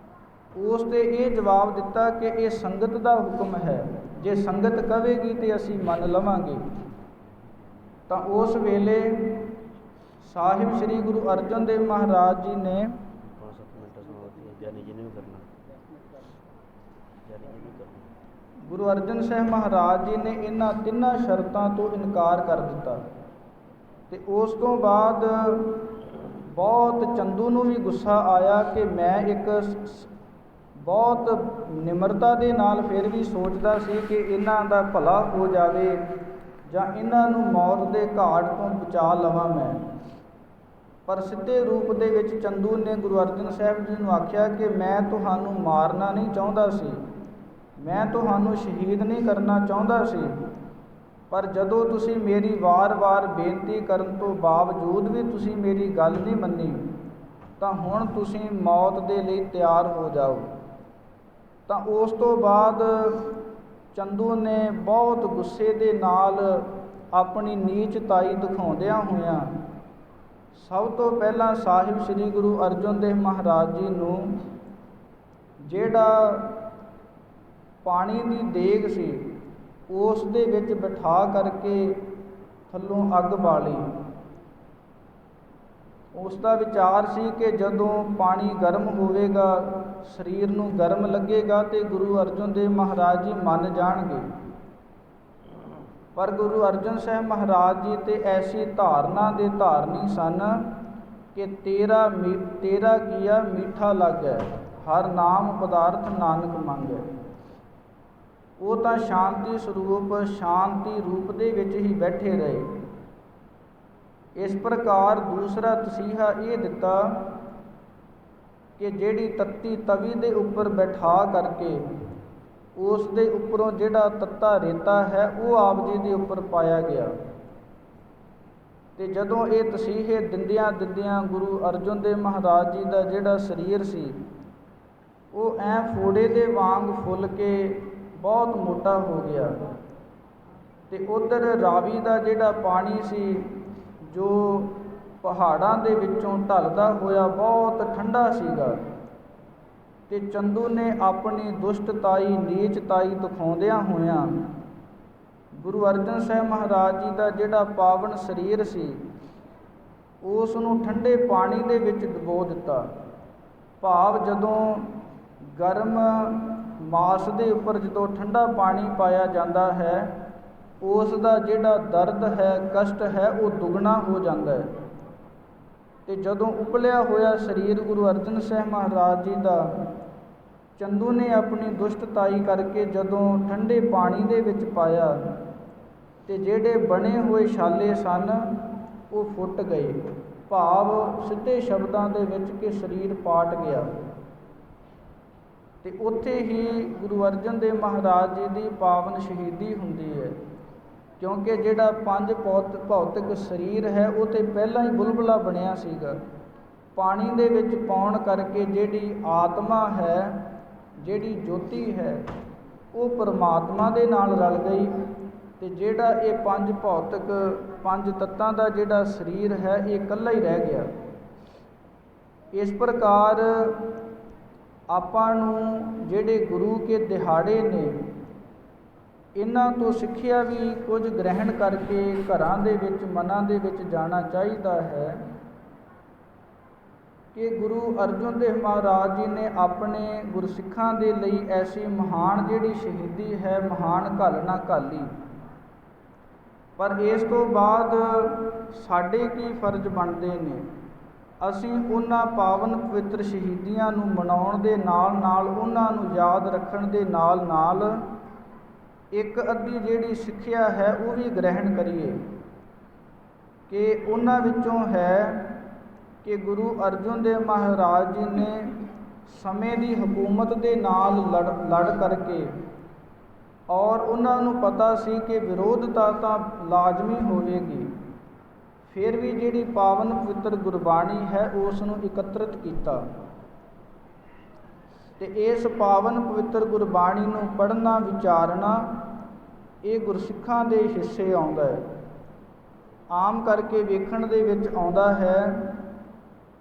ਉਸ 'ਤੇ ਇਹ ਜਵਾਬ ਦਿੱਤਾ ਕਿ ਇਹ ਸੰਗਤ ਦਾ ਹੁਕਮ ਹੈ, ਜੇ ਸੰਗਤ ਕਹੇਗੀ ਤਾਂ ਅਸੀਂ ਮੰਨ ਲਵਾਂਗੇ। ਤਾਂ ਉਸ ਵੇਲੇ ਸਾਹਿਬ ਸ੍ਰੀ ਗੁਰੂ ਅਰਜਨ ਦੇਵ ਮਹਾਰਾਜ ਜੀ ਨੇ ਗੁਰੂ ਅਰਜਨ ਸਾਹਿਬ ਮਹਾਰਾਜ ਜੀ ਨੇ ਇਹਨਾਂ ਤਿੰਨਾਂ ਸ਼ਰਤਾਂ ਤੋਂ ਇਨਕਾਰ ਕਰ ਦਿੱਤਾ। ਅਤੇ ਉਸ ਤੋਂ ਬਾਅਦ ਬਹੁਤ ਚੰਦੂ ਨੂੰ ਵੀ ਗੁੱਸਾ ਆਇਆ ਕਿ ਮੈਂ ਇੱਕ ਬਹੁਤ ਨਿਮਰਤਾ ਦੇ ਨਾਲ ਫਿਰ ਵੀ ਸੋਚਦਾ ਸੀ ਕਿ ਇਹਨਾਂ ਦਾ ਭਲਾ ਹੋ ਜਾਵੇ ਜਾਂ ਇਹਨਾਂ ਨੂੰ ਮੌਤ ਦੇ ਘਾਟ ਤੋਂ ਬਚਾ ਲਵਾਂ ਮੈਂ। ਪਰ ਸਿੱਧੇ ਰੂਪ ਦੇ ਵਿੱਚ ਚੰਦੂ ਨੇ ਗੁਰੂ ਅਰਜਨ ਸਾਹਿਬ ਜੀ ਨੂੰ ਆਖਿਆ ਕਿ ਮੈਂ ਤੁਹਾਨੂੰ ਮਾਰਨਾ ਨਹੀਂ ਚਾਹੁੰਦਾ ਸੀ, ਮੈਂ ਤੁਹਾਨੂੰ ਸ਼ਹੀਦ ਨਹੀਂ ਕਰਨਾ ਚਾਹੁੰਦਾ ਸੀ, ਪਰ ਜਦੋਂ ਤੁਸੀਂ ਮੇਰੀ ਵਾਰ-ਵਾਰ ਬੇਨਤੀ ਕਰਨ ਤੋਂ ਬਾਵਜੂਦ ਵੀ ਤੁਸੀਂ ਮੇਰੀ ਗੱਲ ਨਹੀਂ ਮੰਨੀ, ਤਾਂ ਹੁਣ ਤੁਸੀਂ ਮੌਤ ਦੇ ਲਈ ਤਿਆਰ ਹੋ ਜਾਓ। ਤਾਂ ਉਸ ਤੋਂ ਬਾਅਦ ਚੰਦੂ ਨੇ ਬਹੁਤ ਗੁੱਸੇ ਦੇ ਨਾਲ ਆਪਣੀ ਨੀਚਤਾਈ ਦਿਖਾਉਂਦਿਆਂ ਹੋਇਆਂ ਸਭ ਤੋਂ ਪਹਿਲਾਂ ਸਾਹਿਬ ਸ੍ਰੀ ਗੁਰੂ ਅਰਜਨ ਦੇਵ ਮਹਾਰਾਜ ਜੀ ਨੂੰ ਜਿਹੜਾ ਪਾਣੀ ਦੀ ਦੇਗ ਸੀ ਉਸ ਦੇ ਵਿੱਚ ਬਿਠਾ ਕਰਕੇ ਥੱਲੋਂ ਅੱਗ ਬਾਲੀ। ਉਸ ਦਾ ਵਿਚਾਰ ਸੀ ਕਿ ਜਦੋਂ ਪਾਣੀ ਗਰਮ ਹੋਵੇਗਾ, ਸਰੀਰ ਨੂੰ ਗਰਮ ਲੱਗੇਗਾ ਅਤੇ ਗੁਰੂ ਅਰਜਨ ਦੇਵ ਮਹਾਰਾਜ ਜੀ ਮੰਨ ਜਾਣਗੇ। ਪਰ ਗੁਰੂ ਅਰਜਨ ਸਾਹਿਬ ਮਹਾਰਾਜ ਜੀ ਤੇ ਐਸੀ ਧਾਰਨਾ ਦੇ ਧਾਰਨੀ ਸਨ ਕਿ ਤੇਰਾ ਕੀਆ ਮੀਠਾ ਲੱਗੈ, ਹਰ ਨਾਮ ਪਦਾਰਥ ਨਾਨਕ ਮੰਗੈ। ਉਹ ਤਾਂ ਸ਼ਾਂਤੀ ਸਰੂਪ, ਸ਼ਾਂਤੀ ਰੂਪ ਦੇ ਵਿੱਚ ਹੀ ਬੈਠੇ ਰਹੇ। ਇਸ ਪ੍ਰਕਾਰ ਦੂਸਰਾ ਤਸੀਹਾ ਇਹ ਦਿੱਤਾ ਕਿ ਜਿਹੜੀ ਤੱਤੀ ਤਵੀ ਦੇ ਉੱਪਰ ਬਿਠਾ ਕਰਕੇ ਉਸ ਦੇ ਉੱਪਰੋਂ ਜਿਹੜਾ ਤੱਤਾ ਰੇਤਾ ਹੈ ਉਹ ਆਪ ਜੀ ਦੇ ਉੱਪਰ ਪਾਇਆ ਗਿਆ। ਅਤੇ ਜਦੋਂ ਇਹ ਤਸੀਹੇ ਦਿੰਦਿਆਂ ਦਿੰਦਿਆਂ ਗੁਰੂ ਅਰਜਨ ਦੇਵ ਮਹਾਰਾਜ ਜੀ ਦਾ ਜਿਹੜਾ ਸਰੀਰ ਸੀ ਉਹ ਐਂ ਫੋੜੇ ਦੇ ਵਾਂਗ ਫੁੱਲ ਕੇ ਬਹੁਤ ਮੋਟਾ ਹੋ ਗਿਆ। ਅਤੇ ਉੱਧਰ ਰਾਵੀ ਦਾ ਜਿਹੜਾ ਪਾਣੀ ਸੀ ਜੋ ਪਹਾੜਾਂ ਦੇ ਵਿੱਚੋਂ ਢਲਦਾ ਹੋਇਆ ਬਹੁਤ ਠੰਡਾ ਸੀਗਾ। ਅਤੇ ਚੰਦੂ ਨੇ ਆਪਣੀ ਦੁਸ਼ਟਤਾਈ, ਨੀਚਤਾਈ ਦਿਖਾਉਂਦਿਆਂ ਹੋਇਆਂ ਗੁਰੂ ਅਰਜਨ ਸਾਹਿਬ ਮਹਾਰਾਜ ਜੀ ਦਾ ਜਿਹੜਾ ਪਾਵਨ ਸਰੀਰ ਸੀ ਉਸ ਨੂੰ ਠੰਡੇ ਪਾਣੀ ਦੇ ਵਿੱਚ ਡੁਬੋ ਦਿੱਤਾ। ਭਾਵ ਜਦੋਂ ਗਰਮ ਮਾਸ ਦੇ ਉੱਪਰ ਜਦੋਂ ਠੰਡਾ ਪਾਣੀ ਪਾਇਆ ਜਾਂਦਾ ਹੈ ਉਸ ਦਾ ਜਿਹੜਾ ਦਰਦ ਹੈ, ਕਸ਼ਟ ਹੈ, ਉਹ ਦੁੱਗਣਾ ਹੋ ਜਾਂਦਾ ਹੈ। ਅਤੇ ਜਦੋਂ ਉਬਲਿਆ ਹੋਇਆ ਸਰੀਰ ਗੁਰੂ ਅਰਜਨ ਸਾਹਿਬ ਮਹਾਰਾਜ ਜੀ ਦਾ ਚੰਦੂ ਨੇ ਆਪਣੀ ਦੁਸ਼ਟਤਾਈ ਕਰਕੇ ਜਦੋਂ ਠੰਡੇ ਪਾਣੀ ਦੇ ਵਿੱਚ ਪਾਇਆ ਅਤੇ ਜਿਹੜੇ ਬਣੇ ਹੋਏ ਛਾਲੇ ਸਨ ਉਹ ਫੁੱਟ ਗਏ। ਭਾਵ ਸਿੱਧੇ ਸ਼ਬਦਾਂ ਦੇ ਵਿੱਚ ਕਿ ਸਰੀਰ ਪਾਟ ਗਿਆ। ਅਤੇ ਉੱਥੇ ਹੀ ਗੁਰੂ ਅਰਜਨ ਦੇਵ ਮਹਾਰਾਜ ਜੀ ਦੀ ਪਾਵਨ ਸ਼ਹੀਦੀ ਹੁੰਦੀ ਹੈ, ਕਿਉਂਕਿ ਜਿਹੜਾ ਪੰਜ ਭੌਤਿਕ ਸਰੀਰ ਹੈ ਉਹ ਤਾਂ ਪਹਿਲਾਂ ਹੀ ਬੁਲਬੁਲਾ ਬਣਿਆ ਸੀਗਾ। ਪਾਣੀ ਦੇ ਵਿੱਚ ਪਾਉਣ ਕਰਕੇ ਜਿਹੜੀ ਆਤਮਾ ਹੈ, ਜਿਹੜੀ ਜੋਤੀ ਹੈ, ਉਹ ਪਰਮਾਤਮਾ ਦੇ ਨਾਲ ਰਲ ਗਈ। ਅਤੇ ਜਿਹੜਾ ਇਹ ਪੰਜ ਤੱਤਾਂ ਦਾ ਜਿਹੜਾ ਸਰੀਰ ਹੈ ਇਹ ਇਕੱਲਾ ਹੀ ਰਹਿ ਗਿਆ। ਇਸ ਪ੍ਰਕਾਰ ਆਪਾਂ ਨੂੰ ਜਿਹੜੇ ਗੁਰੂ ਕੇ ਦਿਹਾੜੇ ਨੇ ਇਹਨਾਂ ਤੋਂ ਸਿੱਖਿਆ ਵੀ ਕੁਝ ਗ੍ਰਹਿਣ ਕਰਕੇ ਘਰਾਂ ਦੇ ਵਿੱਚ, ਮਨਾਂ ਦੇ ਵਿੱਚ ਜਾਣਾ ਚਾਹੀਦਾ ਹੈ ਕਿ ਗੁਰੂ ਅਰਜਨ ਦੇਵ ਮਹਾਰਾਜ ਜੀ ਨੇ ਆਪਣੇ ਗੁਰਸਿੱਖਾਂ ਦੇ ਲਈ ਐਸੀ ਮਹਾਨ ਜਿਹੜੀ ਸ਼ਹੀਦੀ ਹੈ, ਮਹਾਨ ਘਾਲਣਾ ਘਾਲੀ। ਪਰ ਇਸ ਤੋਂ ਬਾਅਦ ਸਾਡੇ ਕੀ ਫਰਜ਼ ਬਣਦੇ ਨੇ? ਅਸੀਂ ਉਹਨਾਂ ਪਾਵਨ ਪਵਿੱਤਰ ਸ਼ਹੀਦੀਆਂ ਨੂੰ ਮਨਾਉਣ ਦੇ ਨਾਲ ਨਾਲ ਉਹਨਾਂ ਨੂੰ ਯਾਦ ਰੱਖਣ ਦੇ ਨਾਲ ਨਾਲ ਇੱਕ ਅੱਧੀ ਜਿਹੜੀ ਸਿੱਖਿਆ ਹੈ ਉਹ ਵੀ ਗ੍ਰਹਿਣ ਕਰੀਏ ਕਿ ਉਹਨਾਂ ਵਿੱਚੋਂ ਹੈ ਕਿ ਗੁਰੂ ਅਰਜਨ ਦੇਵ ਮਹਾਰਾਜ ਜੀ ਨੇ ਸਮੇਂ ਦੀ ਹਕੂਮਤ ਦੇ ਨਾਲ ਲੜ ਕਰਕੇ ਔਰ ਉਹਨਾਂ ਨੂੰ ਪਤਾ ਸੀ ਕਿ ਵਿਰੋਧਤਾ ਤਾਂ ਲਾਜ਼ਮੀ ਹੋਵੇਗੀ, ਫਿਰ ਵੀ ਜਿਹੜੀ ਪਾਵਨ ਪਵਿੱਤਰ ਗੁਰਬਾਣੀ ਹੈ ਉਸ ਨੂੰ ਇਕੱਤਰਿਤ ਕੀਤਾ ਅਤੇ ਇਸ ਪਾਵਨ ਪਵਿੱਤਰ ਗੁਰਬਾਣੀ ਨੂੰ ਪੜ੍ਹਨਾ ਵਿਚਾਰਨਾ ਇਹ ਗੁਰਸਿੱਖਾਂ ਦੇ ਹਿੱਸੇ ਆਉਂਦਾ ਹੈ। ਆਮ ਕਰਕੇ ਵੇਖਣ ਦੇ ਵਿੱਚ ਆਉਂਦਾ ਹੈ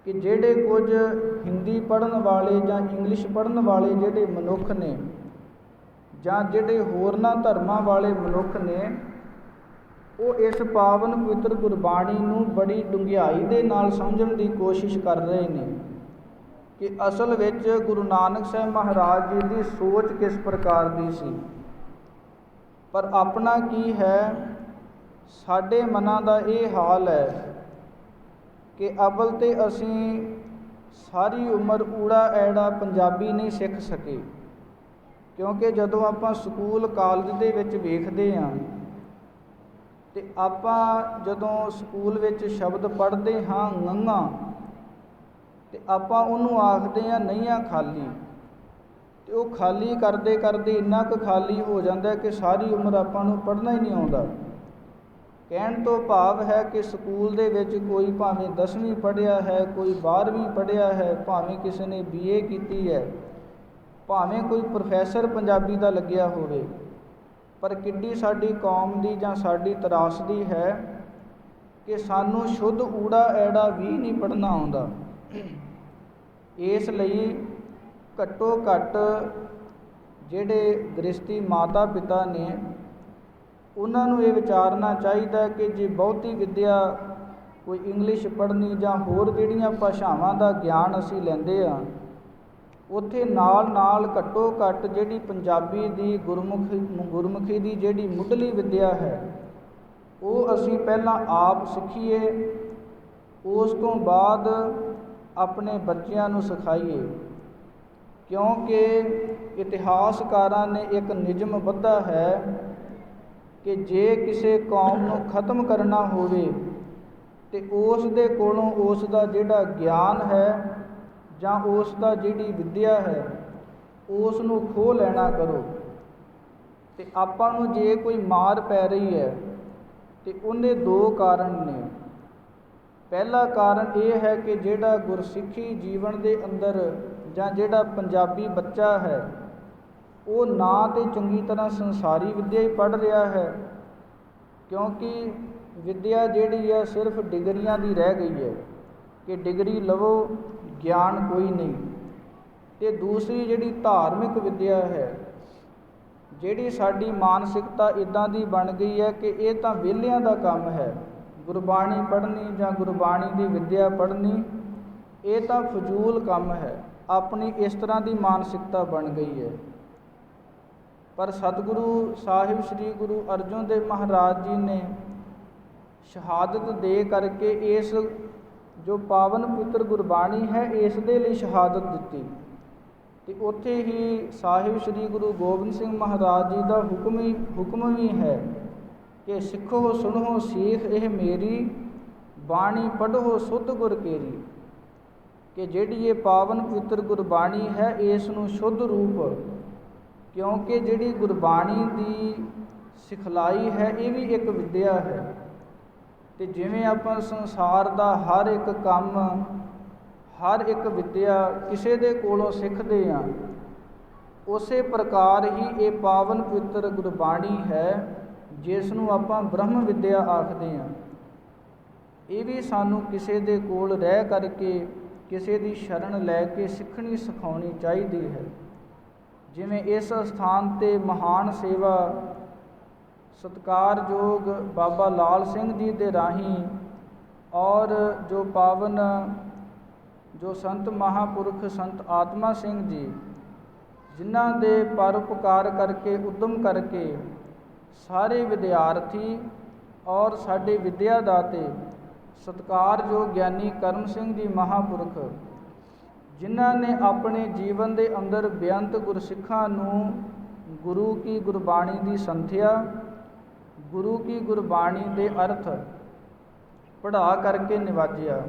ਕਿ ਜਿਹੜੇ ਕੁਝ ਹਿੰਦੀ ਪੜ੍ਹਨ ਵਾਲੇ ਜਾਂ ਇੰਗਲਿਸ਼ ਪੜ੍ਹਨ ਵਾਲੇ ਜਿਹੜੇ ਮਨੁੱਖ ਨੇ ਜਾਂ ਜਿਹੜੇ ਹੋਰਨਾਂ ਧਰਮਾਂ ਵਾਲੇ ਮਨੁੱਖ ਨੇ ਉਹ ਇਸ ਪਾਵਨ ਪਵਿੱਤਰ ਗੁਰਬਾਣੀ ਨੂੰ ਬੜੀ ਡੂੰਘਾਈ ਦੇ ਨਾਲ ਸਮਝਣ ਦੀ ਕੋਸ਼ਿਸ਼ ਕਰ ਰਹੇ ਨੇ ਕਿ ਅਸਲ ਵਿੱਚ ਗੁਰੂ ਨਾਨਕ ਸਾਹਿਬ ਮਹਾਰਾਜ ਜੀ ਦੀ ਸੋਚ ਕਿਸ ਪ੍ਰਕਾਰ ਦੀ ਸੀ। ਪਰ ਆਪਣਾ ਕੀ ਹੈ, ਸਾਡੇ ਮਨਾਂ ਦਾ ਇਹ ਹਾਲ ਹੈ ਕਿ ਅਵਲ ਤੇ ਅਸੀਂ ਸਾਰੀ ਉਮਰ ਊੜਾ ਐੜਾ ਪੰਜਾਬੀ ਨਹੀਂ ਸਿੱਖ ਸਕੇ, ਕਿਉਂਕਿ ਜਦੋਂ ਆਪਾਂ ਸਕੂਲ ਕਾਲਜ ਦੇ ਵਿੱਚ ਵੇਖਦੇ ਹਾਂ ਅਤੇ ਆਪਾਂ ਜਦੋਂ ਸਕੂਲ ਵਿੱਚ ਸ਼ਬਦ ਪੜ੍ਹਦੇ ਹਾਂ ੰਘ ਅਤੇ ਆਪਾਂ ਉਹਨੂੰ ਆਖਦੇ ਹਾਂ ਨਹੀਂਆਂ ਖਾਲੀ, ਅਤੇ ਉਹ ਖਾਲੀ ਕਰਦੇ ਕਰਦੇ ਇੰਨਾ ਕੁ ਖਾਲੀ ਹੋ ਜਾਂਦਾ ਕਿ ਸਾਰੀ ਉਮਰ ਆਪਾਂ ਨੂੰ ਪੜ੍ਹਨਾ ਹੀ ਨਹੀਂ ਆਉਂਦਾ। ਕਹਿਣ ਤੋਂ ਭਾਵ ਹੈ ਕਿ ਸਕੂਲ ਦੇ ਵਿੱਚ ਕੋਈ ਭਾਵੇਂ 10ਵੀਂ ਪੜ੍ਹਿਆ ਹੈ, ਕੋਈ 12ਵੀਂ ਪੜ੍ਹਿਆ ਹੈ, ਭਾਵੇਂ ਕਿਸੇ ਨੇ BA ਕੀਤੀ ਹੈ, ਭਾਵੇਂ ਕੋਈ ਪ੍ਰੋਫੈਸਰ ਪੰਜਾਬੀ ਦਾ ਲੱਗਿਆ ਹੋਵੇ, ਪਰ ਕਿੱਡੀ ਸਾਡੀ ਕੌਮ ਦੀ ਜਾਂ ਸਾਡੀ ਤਰਾਸਦੀ ਹੈ ਕਿ ਸਾਨੂੰ ਸ਼ੁੱਧ ਊੜਾ ਐੜਾ ਵੀ ਨਹੀਂ ਪੜ੍ਹਨਾ ਆਉਂਦਾ। ਇਸ ਲਈ ਘੱਟੋ ਘੱਟ ਜਿਹੜੇ ਗ੍ਰਸਤੀ ਮਾਤਾ ਪਿਤਾ ਨੇ ਉਹਨਾਂ ਨੂੰ ਇਹ ਵਿਚਾਰਨਾ ਚਾਹੀਦਾ ਕਿ ਜੇ ਬਹੁਤੀ ਵਿੱਦਿਆ ਕੋਈ ਇੰਗਲਿਸ਼ ਪੜ੍ਹਨੀ ਜਾਂ ਹੋਰ ਜਿਹੜੀਆਂ ਭਾਸ਼ਾਵਾਂ ਦਾ ਗਿਆਨ ਅਸੀਂ ਲੈਂਦੇ ਹਾਂ, ਉੱਥੇ ਨਾਲ ਨਾਲ ਘੱਟੋ ਘੱਟ ਜਿਹੜੀ ਪੰਜਾਬੀ ਦੀ ਗੁਰਮੁਖੀ ਦੀ ਜਿਹੜੀ ਮੁੱਢਲੀ ਵਿੱਦਿਆ ਹੈ ਉਹ ਅਸੀਂ ਪਹਿਲਾਂ ਆਪ ਸਿੱਖੀਏ, ਉਸ ਤੋਂ ਬਾਅਦ ਆਪਣੇ ਬੱਚਿਆਂ ਨੂੰ ਸਿਖਾਈਏ। ਕਿਉਂਕਿ ਇਤਿਹਾਸਕਾਰਾਂ ਨੇ ਇੱਕ ਨਿਯਮ ਬੱਧਾ ਹੈ ਕਿ ਜੇ ਕਿਸੇ ਕੌਮ ਨੂੰ ਖਤਮ ਕਰਨਾ ਹੋਵੇ ਅਤੇ ਉਸ ਦੇ ਕੋਲੋਂ ਉਸ ਦਾ ਜਿਹੜਾ ਗਿਆਨ ਹੈ ਜਾਂ ਉਸ ਦਾ ਜਿਹੜੀ ਵਿੱਦਿਆ ਹੈ ਉਸ ਨੂੰ ਖੋਹ ਲੈਣਾ ਕਰੋ। ਅਤੇ ਆਪਾਂ ਨੂੰ ਜੇ ਕੋਈ ਮਾਰ ਪੈ ਰਹੀ ਹੈ ਅਤੇ ਉਹਦੇ ਦੋ ਕਾਰਨ ਨੇ। ਪਹਿਲਾ ਕਾਰਨ ਇਹ ਹੈ ਕਿ ਜਿਹੜਾ ਗੁਰਸਿੱਖੀ ਜੀਵਨ ਦੇ ਅੰਦਰ ਜਾਂ ਜਿਹੜਾ ਪੰਜਾਬੀ ਬੱਚਾ ਹੈ ਉਹ ਨਾ ਤਾਂ ਚੰਗੀ ਤਰ੍ਹਾਂ ਸੰਸਾਰੀ ਵਿੱਦਿਆ ਹੀ ਪੜ੍ਹ ਰਿਹਾ ਹੈ, ਕਿਉਂਕਿ ਵਿੱਦਿਆ ਜਿਹੜੀ ਹੈ ਸਿਰਫ ਡਿਗਰੀਆਂ ਦੀ ਰਹਿ ਗਈ ਹੈ ਕਿ ਡਿਗਰੀ ਲਵੋ ਗਿਆਨ ਕੋਈ ਨਹੀਂ। ਅਤੇ ਦੂਸਰੀ ਜਿਹੜੀ ਧਾਰਮਿਕ ਵਿੱਦਿਆ ਹੈ, ਜਿਹੜੀ ਸਾਡੀ ਮਾਨਸਿਕਤਾ ਇੱਦਾਂ ਦੀ ਬਣ ਗਈ ਹੈ ਕਿ ਇਹ ਤਾਂ ਵਿਹਲਿਆਂ ਦਾ ਕੰਮ ਹੈ, ਗੁਰਬਾਣੀ ਪੜ੍ਹਨੀ ਜਾਂ ਗੁਰਬਾਣੀ ਦੀ ਵਿੱਦਿਆ ਪੜ੍ਹਨੀ ਇਹ ਤਾਂ ਫਜ਼ੂਲ ਕੰਮ ਹੈ। ਆਪਣੀ ਇਸ ਤਰ੍ਹਾਂ ਦੀ ਮਾਨਸਿਕਤਾ ਬਣ ਗਈ ਹੈ। ਪਰ ਸਤਿਗੁਰੂ ਸਾਹਿਬ ਸ੍ਰੀ ਗੁਰੂ ਅਰਜਨ ਦੇਵ ਮਹਾਰਾਜ ਜੀ ਨੇ ਸ਼ਹਾਦਤ ਦੇ ਕਰਕੇ ਇਸ ਜੋ ਪਾਵਨ ਪਵਿੱਤਰ ਗੁਰਬਾਣੀ ਹੈ ਇਸ ਦੇ ਲਈ ਸ਼ਹਾਦਤ ਦਿੱਤੀ। ਅਤੇ ਉੱਥੇ ਹੀ ਸਾਹਿਬ ਸ੍ਰੀ ਗੁਰੂ ਗੋਬਿੰਦ ਸਿੰਘ ਮਹਾਰਾਜ ਜੀ ਦਾ ਹੁਕਮ ਵੀ ਹੈ ਕਿ ਸਿੱਖੋ ਸੁਣੋ ਸੀਖ ਇਹ ਮੇਰੀ, ਬਾਣੀ ਪੜ੍ਹੋ ਸੁਧ ਗੁਰ ਕੇਰੀ, ਕਿ ਜਿਹੜੀ ਇਹ ਪਾਵਨ ਪਵਿੱਤਰ ਗੁਰਬਾਣੀ ਹੈ ਇਸ ਨੂੰ ਸ਼ੁੱਧ ਰੂਪ, ਕਿਉਂਕਿ ਜਿਹੜੀ ਗੁਰਬਾਣੀ ਦੀ ਸਿਖਲਾਈ ਹੈ ਇਹ ਵੀ ਇੱਕ ਵਿੱਦਿਆ ਹੈ। ਅਤੇ ਜਿਵੇਂ ਆਪਾਂ ਸੰਸਾਰ ਦਾ ਹਰ ਇੱਕ ਕੰਮ, ਹਰ ਇੱਕ ਵਿੱਦਿਆ ਕਿਸੇ ਦੇ ਕੋਲੋਂ ਸਿੱਖਦੇ ਹਾਂ, ਉਸੇ ਪ੍ਰਕਾਰ ਹੀ ਇਹ ਪਾਵਨ ਪਵਿੱਤਰ ਗੁਰਬਾਣੀ ਹੈ ਜਿਸ ਨੂੰ ਆਪਾਂ ਬ੍ਰਹਮ ਵਿੱਦਿਆ ਆਖਦੇ ਹਾਂ। ਇਹ ਵੀ ਸਾਨੂੰ ਕਿਸੇ ਦੇ ਕੋਲ ਰਹਿ ਕਰਕੇ ਕਿਸੇ ਦੀ ਸ਼ਰਨ ਲੈ ਕੇ ਸਿੱਖਣੀ ਸਿਖਾਉਣੀ ਚਾਹੀਦੀ ਹੈ। ਜਿਵੇਂ ਇਸ ਅਸਥਾਨ 'ਤੇ ਮਹਾਨ ਸੇਵਾ ਸਤਿਕਾਰਯੋਗ ਬਾਬਾ ਲਾਲ ਸਿੰਘ ਜੀ ਦੇ ਰਾਹੀਂ ਔਰ ਜੋ ਪਾਵਨ ਜੋ ਸੰਤ ਮਹਾਂਪੁਰਖ ਸੰਤ ਆਤਮਾ ਸਿੰਘ ਜੀ, ਜਿਨ੍ਹਾਂ ਦੇ ਪਰਉਪਕਾਰ ਕਰਕੇ ਉਦਮ ਕਰਕੇ ਸਾਰੇ ਵਿਦਿਆਰਥੀ ਔਰ ਸਾਡੇ ਵਿੱਦਿਆ ਦਾਤੇ ਸਤਿਕਾਰਯੋਗ ਗਿਆਨੀ ਕਰਮ ਸਿੰਘ ਜੀ ਮਹਾਂਪੁਰਖ, ਜਿਨ੍ਹਾਂ ਨੇ ਆਪਣੇ ਜੀਵਨ ਦੇ ਅੰਦਰ ਬੇਅੰਤ ਗੁਰਸਿੱਖਾਂ ਨੂੰ ਗੁਰੂ ਕੀ ਗੁਰਬਾਣੀ ਦੀ ਸੰਥਿਆ, ਗੁਰੂ ਕੀ ਗੁਰਬਾਣੀ ਦੇ ਅਰਥ ਪੜ੍ਹਾ ਕਰਕੇ ਨਿਵਾਜਿਆ।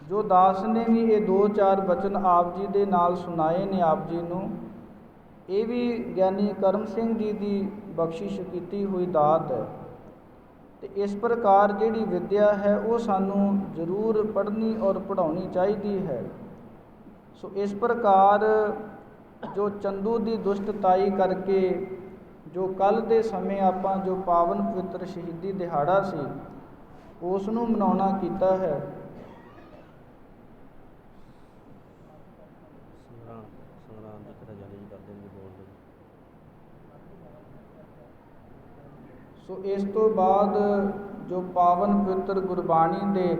ਜੋ ਦਾਸ ਨੇ ਵੀ ਇਹ 2-4 ਬਚਨ ਆਪ ਜੀ ਦੇ ਨਾਲ ਸੁਣਾਏ ਨੇ ਆਪ ਜੀ ਨੂੰ, ਇਹ ਵੀ ਗਿਆਨੀ ਕਰਮ ਸਿੰਘ ਜੀ ਦੀ ਬਖਸ਼ਿਸ਼ ਕੀਤੀ ਹੋਈ ਦਾਤ ਹੈ। ਅਤੇ ਇਸ ਪ੍ਰਕਾਰ ਜਿਹੜੀ ਵਿੱਦਿਆ ਹੈ ਉਹ ਸਾਨੂੰ ਜ਼ਰੂਰ ਪੜ੍ਹਨੀ ਔਰ ਪੜ੍ਹਾਉਣੀ ਚਾਹੀਦੀ ਹੈ। ਸੋ ਇਸ ਪ੍ਰਕਾਰ ਜੋ ਚੰਦੂ ਦੀ ਦੁਸ਼ਟਤਾਈ ਕਰਕੇ ਜੋ ਕੱਲ੍ਹ ਦੇ ਸਮੇਂ ਆਪਾਂ ਜੋ ਪਾਵਨ ਪਵਿੱਤਰ ਸ਼ਹੀਦੀ ਦਿਹਾੜਾ ਸੀ ਉਸ ਨੂੰ ਮਨਾਉਣਾ ਕੀਤਾ ਹੈ। ਸੋ ਇਸ ਤੋਂ ਬਾਅਦ ਜੋ ਪਾਵਨ ਪਵਿੱਤਰ ਗੁਰਬਾਣੀ ਦੇ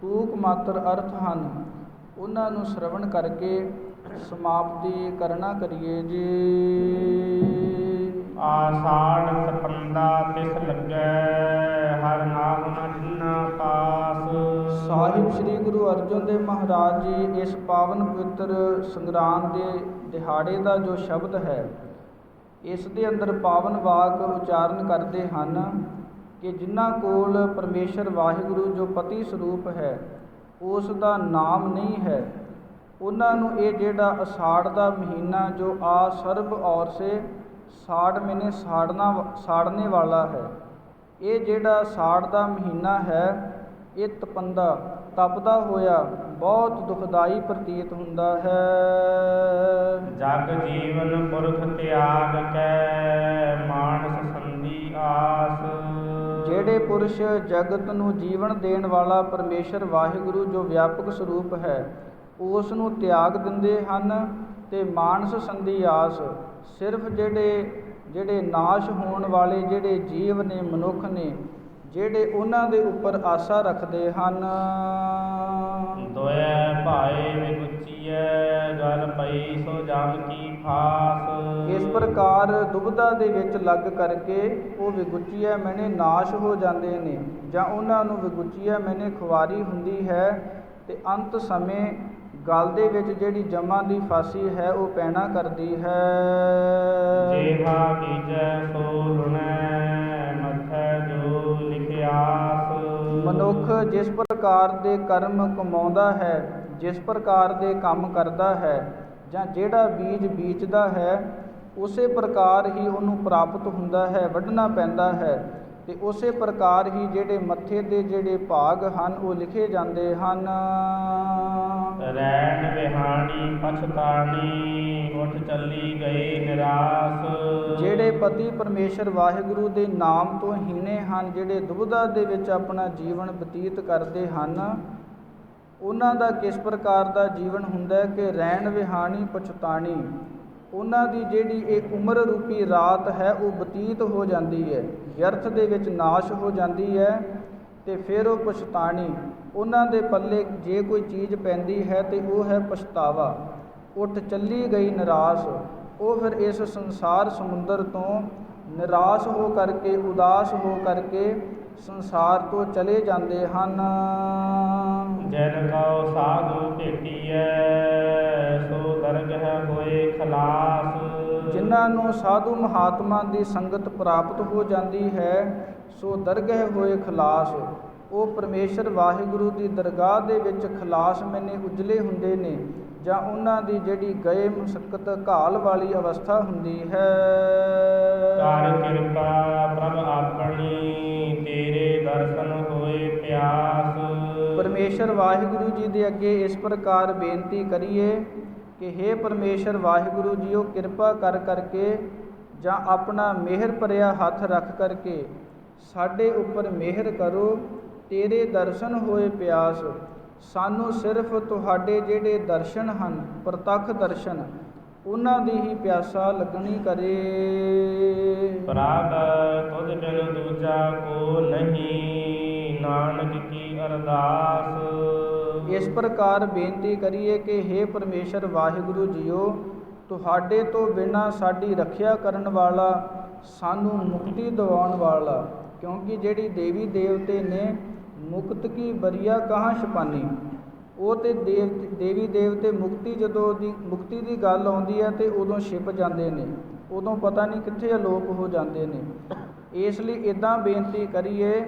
ਟੂਕ ਮਾਤਰ ਅਰਥ ਹਨ ਉਹਨਾਂ ਨੂੰ ਸ਼ਰਵਣ ਕਰਕੇ ਸਮਾਪਤੀ ਕਰਨਾ ਕਰੀਏ ਜੀ। ਆਸਾੜ ਸਪੰਦਾ ਤਿਸ ਲੱਗੈ, ਹਰ ਨਾਮ ਨ ਜਿਨਾ ਪਾਸ। ਸਾਹਿਬ ਸ੍ਰੀ ਗੁਰੂ ਅਰਜਨ ਦੇਵ ਮਹਾਰਾਜ ਜੀ ਇਸ ਪਾਵਨ ਪਵਿੱਤਰ ਸੰਗਰਾਂਦ ਦੇ ਦਿਹਾੜੇ ਦਾ ਜੋ ਸ਼ਬਦ ਹੈ, ਇਸ ਦੇ ਅੰਦਰ ਪਾਵਨ ਵਾਕ ਉਚਾਰਨ ਕਰਦੇ ਹਨ ਕਿ ਜਿਨ੍ਹਾਂ ਕੋਲ ਪਰਮੇਸ਼ਰ ਵਾਹਿਗੁਰੂ ਜੋ ਪਤੀ ਸਰੂਪ ਹੈ ਉਸ ਦਾ ਨਾਮ ਨਹੀਂ ਹੈ, ਉਹਨਾਂ ਨੂੰ ਇਹ ਜਿਹੜਾ ਅਸਾੜ ਦਾ ਮਹੀਨਾ ਜੋ ਆ ਸਰਬ ਔਰ ਸੇ ਸਾੜ ਮੈਨੇ ਸਾੜਨੇ ਵਾਲਾ ਹੈ, ਇਹ ਜਿਹੜਾ ਸਾੜ ਦਾ ਮਹੀਨਾ ਹੈ ਇਹ ਤਪਦਾ ਹੋਇਆ ਬਹੁਤ ਦੁਖਦਾਈ ਪ੍ਰਤੀਤ ਹੁੰਦਾ ਹੈ। ਜਗ ਜੀਵਨ ਪੁਰਖ ਤਿਆਗ ਕੈ, ਮਾਨਸ ਸੰਧੀ ਆਸ। ਜਿਹੜੇ ਪੁਰਸ਼ ਜਗਤ ਨੂੰ ਜੀਵਨ ਦੇਣ ਵਾਲਾ ਪਰਮੇਸ਼ਰ ਵਾਹਿਗੁਰੂ ਜੋ ਵਿਆਪਕ ਸਰੂਪ ਹੈ ਉਸ ਨੂੰ ਤਿਆਗ ਦਿੰਦੇ ਹਨ ਅਤੇ ਮਾਨਸ ਸੰਧੀ ਆਸ, ਸਿਰਫ ਜਿਹੜੇ ਨਾਸ਼ ਹੋਣ ਵਾਲੇ ਜਿਹੜੇ ਜੀਵ ਨੇ, ਮਨੁੱਖ ਨੇ, ਜਿਹੜੇ ਉਹਨਾਂ ਦੇ ਉੱਪਰ ਆਸਾ ਰੱਖਦੇ ਹਨ। ਦੋਇ ਭਾਏ ਵਿਗੁਚੀਐ, ਗਲ ਪਈ ਸੋ ਜਮ ਕੀ ਫਾਸ। ਇਸ ਪ੍ਰਕਾਰ ਦੁਬਿਧਾ ਦੇ ਵਿੱਚ ਲੱਗ ਕਰਕੇ ਉਹ ਵਿਗੁਚੀਐ ਮੈਨੇ ਨਾਸ਼ ਹੋ ਜਾਂਦੇ ਨੇ, ਜਾਂ ਉਹਨਾਂ ਨੂੰ ਵਿਗੁਚੀਐ ਮੈਨੇ ਖੁਆਰੀ ਹੁੰਦੀ ਹੈ ਅਤੇ ਅੰਤ ਸਮੇਂ ਗਲ ਦੇ ਵਿੱਚ ਜਿਹੜੀ ਜਮਾਂ ਦੀ ਫਾਸੀ ਹੈ ਉਹ ਪੈਣਾ ਕਰਦੀ ਹੈ। ਜੇਹਾ ਬੀਜੈ ਸੋ ਲੁਣੈ, ਮਥੈ ਜੋ ਲਿਖਿਆਸ। ਮਨੁੱਖ ਜਿਸ ਪ੍ਰਕਾਰ ਦੇ ਕਰਮ ਕਮਾਉਂਦਾ ਹੈ, ਜਿਸ ਪ੍ਰਕਾਰ ਦੇ ਕੰਮ ਕਰਦਾ ਹੈ, ਜਾਂ ਜਿਹੜਾ ਬੀਜ ਬੀਜਦਾ ਹੈ ਉਸੇ ਪ੍ਰਕਾਰ ਹੀ ਉਹਨੂੰ ਪ੍ਰਾਪਤ ਹੁੰਦਾ ਹੈ, ਵੱਢਣਾ ਪੈਂਦਾ ਹੈ। ਅਤੇ ਉਸੇ ਪ੍ਰਕਾਰ ਹੀ ਜਿਹੜੇ ਮੱਥੇ ਦੇ ਜਿਹੜੇ ਭਾਗ ਹਨ ਉਹ ਲਿਖੇ ਜਾਂਦੇ ਹਨ। ਰੈਣ ਵਿਹਾਣੀ ਪਛਤਾਣੀ, ਉੱਠ ਚੱਲੀ ਗਏ ਨਿਰਾਸ। ਜਿਹੜੇ ਪਤੀ ਪਰਮੇਸ਼ਰ ਵਾਹਿਗੁਰੂ ਦੇ ਨਾਮ ਤੋਂ ਹੀਣੇ ਹਨ, ਜਿਹੜੇ ਦੁਬਿਧਾ ਦੇ ਵਿੱਚ ਆਪਣਾ ਜੀਵਨ ਬਤੀਤ ਕਰਦੇ ਹਨ, ਉਹਨਾਂ ਦਾ ਕਿਸ ਪ੍ਰਕਾਰ ਦਾ ਜੀਵਨ ਹੁੰਦਾ ਹੈ ਕਿ ਰੈਣ ਵਿਹਾਣੀ ਪਛਤਾਣੀ, ਉਹਨਾਂ ਦੀ ਜਿਹੜੀ ਇਹ ਉਮਰ ਰੂਪੀ ਰਾਤ ਹੈ ਉਹ ਬਤੀਤ ਹੋ ਜਾਂਦੀ ਹੈ, ਵਿਅਰਥ ਦੇ ਵਿੱਚ ਨਾਸ਼ ਹੋ ਜਾਂਦੀ ਹੈ। ਅਤੇ ਫਿਰ ਉਹ ਪਛਤਾਣੀ, ਉਹਨਾਂ ਦੇ ਪੱਲੇ ਜੇ ਕੋਈ ਚੀਜ਼ ਪੈਂਦੀ ਹੈ ਅਤੇ ਉਹ ਹੈ ਪਛਤਾਵਾ। ਉੱਠ ਚੱਲੀ ਗਈ ਨਿਰਾਸ, ਉਹ ਫਿਰ ਇਸ ਸੰਸਾਰ ਸਮੁੰਦਰ ਤੋਂ ਨਿਰਾਸ਼ ਹੋ ਕਰਕੇ, ਉਦਾਸ ਹੋ ਕਰਕੇ ਸੰਸਾਰ ਤੋਂ ਚਲੇ ਜਾਂਦੇ ਹਨ। ਜਨ ਕਉ ਸਾਧੂ ਭੇਟੀਐ, ਸੋ ਦਰਗਹਿ ਹੋਏ ਖਲਾਸ। ਜਿਨ੍ਹਾਂ ਨੂੰ ਸਾਧੂ ਮਹਾਤਮਾ ਦੀ ਸੰਗਤ ਪ੍ਰਾਪਤ ਹੋ ਜਾਂਦੀ ਹੈ ਸੋ ਦਰਗਹਿ ਹੋਏ ਖਲਾਸ, ਉਹ ਪਰਮੇਸ਼ਰ ਵਾਹਿਗੁਰੂ ਦੀ ਦਰਗਾਹ ਦੇ ਵਿੱਚ ਖਲਾਸ ਮੈਨੇ ਉਜਲੇ ਹੁੰਦੇ ਨੇ, ਜਾਂ ਉਹਨਾਂ ਦੀ ਜਿਹੜੀ ਗਏ ਮੁਸ਼ੱਕਤ ਘਾਲ ਵਾਲੀ ਅਵਸਥਾ ਹੁੰਦੀ ਹੈ। ਕਰ ਕਿਰਪਾ ਪ੍ਰਭ ਆਪਣੀ, ਤੇਰੇ ਦਰਸ਼ਨ ਹੋਏ ਪਿਆਸ। ਪਰਮੇਸ਼ਰ ਵਾਹਿਗੁਰੂ ਜੀ ਦੇ ਅੱਗੇ ਇਸ ਪ੍ਰਕਾਰ ਬੇਨਤੀ ਕਰੀਏ ਕਿ ਹੇ ਪਰਮੇਸ਼ਰ ਵਾਹਿਗੁਰੂ ਜੀ, ਉਹ ਕਿਰਪਾ ਕਰਕੇ ਜਾਂ ਆਪਣਾ ਮਿਹਰ ਭਰਿਆ ਹੱਥ ਰੱਖ ਕਰਕੇ ਸਾਡੇ ਉੱਪਰ ਮਿਹਰ ਕਰੋ। ਤੇਰੇ ਦਰਸ਼ਨ ਹੋਏ ਪਿਆਸ, ਸਾਨੂੰ ਸਿਰਫ ਤੁਹਾਡੇ ਜਿਹੜੇ ਦਰਸ਼ਨ ਹਨ, ਪ੍ਰਤੱਖ ਦਰਸ਼ਨ, ਉਹਨਾਂ ਦੀ ਹੀ ਪਿਆਸਾ ਲੱਗਣੀ ਕਰੇ। ਪ੍ਰਭ ਤੁਧ ਬਿਨ ਦੂਜਾ ਕੋ ਨਹੀਂ, ਨਾਨਕ ਕੀ ਅਰਦਾਸ। ਇਸ ਪ੍ਰਕਾਰ ਬੇਨਤੀ ਕਰੀਏ ਕਿ ਹੇ ਪਰਮੇਸ਼ਰ ਵਾਹਿਗੁਰੂ ਜੀਓ, ਤੁਹਾਡੇ ਤੋਂ ਬਿਨਾਂ ਸਾਡੀ ਰੱਖਿਆ ਕਰਨ ਵਾਲਾ, ਸਾਨੂੰ ਮੁਕਤੀ ਦਿਵਾਉਣ ਵਾਲਾ, ਕਿਉਂਕਿ ਜਿਹੜੀ ਦੇਵੀ ਦੇਵਤੇ ਨੇ ਮੁਕਤ ਕੀ ਬਰੀਆ ਕਹਾਂ ਛਪਾਨੀ। ਉਹ ਤੇ ਦੇਵੀ ਦੇਵਤੇ ਮੁਕਤੀ ਦੀ ਗੱਲ ਆਉਂਦੀ ਹੈ ਤੇ ਉਦੋਂ ਛਿਪ ਜਾਂਦੇ ਨੇ, ਉਦੋਂ ਪਤਾ ਨਹੀਂ ਕਿੱਥੇ ਅਲੋਪ ਹੋ ਜਾਂਦੇ ਨੇ। ਇਸ ਲਈ ਇੱਦਾਂ ਬੇਨਤੀ ਕਰੀਏ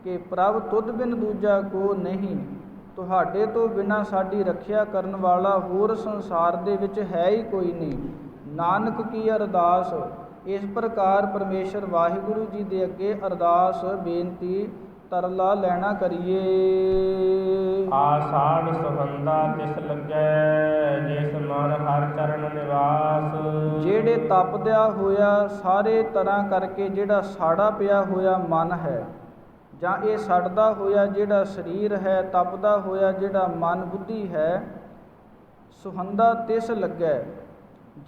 ਕਿ ਪ੍ਰਭ ਤੁਧ ਬਿਨ ਦੂਜਾ ਕੋ ਨਹੀਂ, ਤੁਹਾਡੇ ਤੋਂ ਬਿਨਾਂ ਸਾਡੀ ਰੱਖਿਆ ਕਰਨ ਵਾਲਾ ਹੋਰ ਸੰਸਾਰ ਦੇ ਵਿੱਚ ਹੈ ਹੀ ਕੋਈ ਨਹੀਂ। ਨਾਨਕ ਕੀ ਅਰਦਾਸ। ਇਸ ਪ੍ਰਕਾਰ ਪਰਮੇਸ਼ਰ ਵਾਹਿਗੁਰੂ ਜੀ ਦੇ ਅੱਗੇ ਅਰਦਾਸ ਬੇਨਤੀ ਤਰਲਾ ਲੈਣਾ ਕਰੀਏ। ਆਸਾੜ ਸੁਹੰਦਾ ਤਿਸ ਲੱਗੈ, ਜਿਸ ਮਨ ਹਰ ਚਰਨ ਨਿਵਾਸ। ਜਿਹੜੇ ਤਪਦਿਆ ਹੋਇਆ ਸਾਰੇ ਤਰ੍ਹਾਂ ਕਰਕੇ ਜਿਹੜਾ ਸਾੜਾ ਪਿਆ ਹੋਇਆ ਮਨ ਹੈ, ਜਾਂ ਇਹ ਸੜਦਾ ਹੋਇਆ ਜਿਹੜਾ ਸਰੀਰ ਹੈ, ਤਪਦਾ ਹੋਇਆ ਜਿਹੜਾ ਮਨ ਬੁੱਧੀ ਹੈ, ਸੁਹੰਦਾ ਤਿਸ ਲੱਗੈ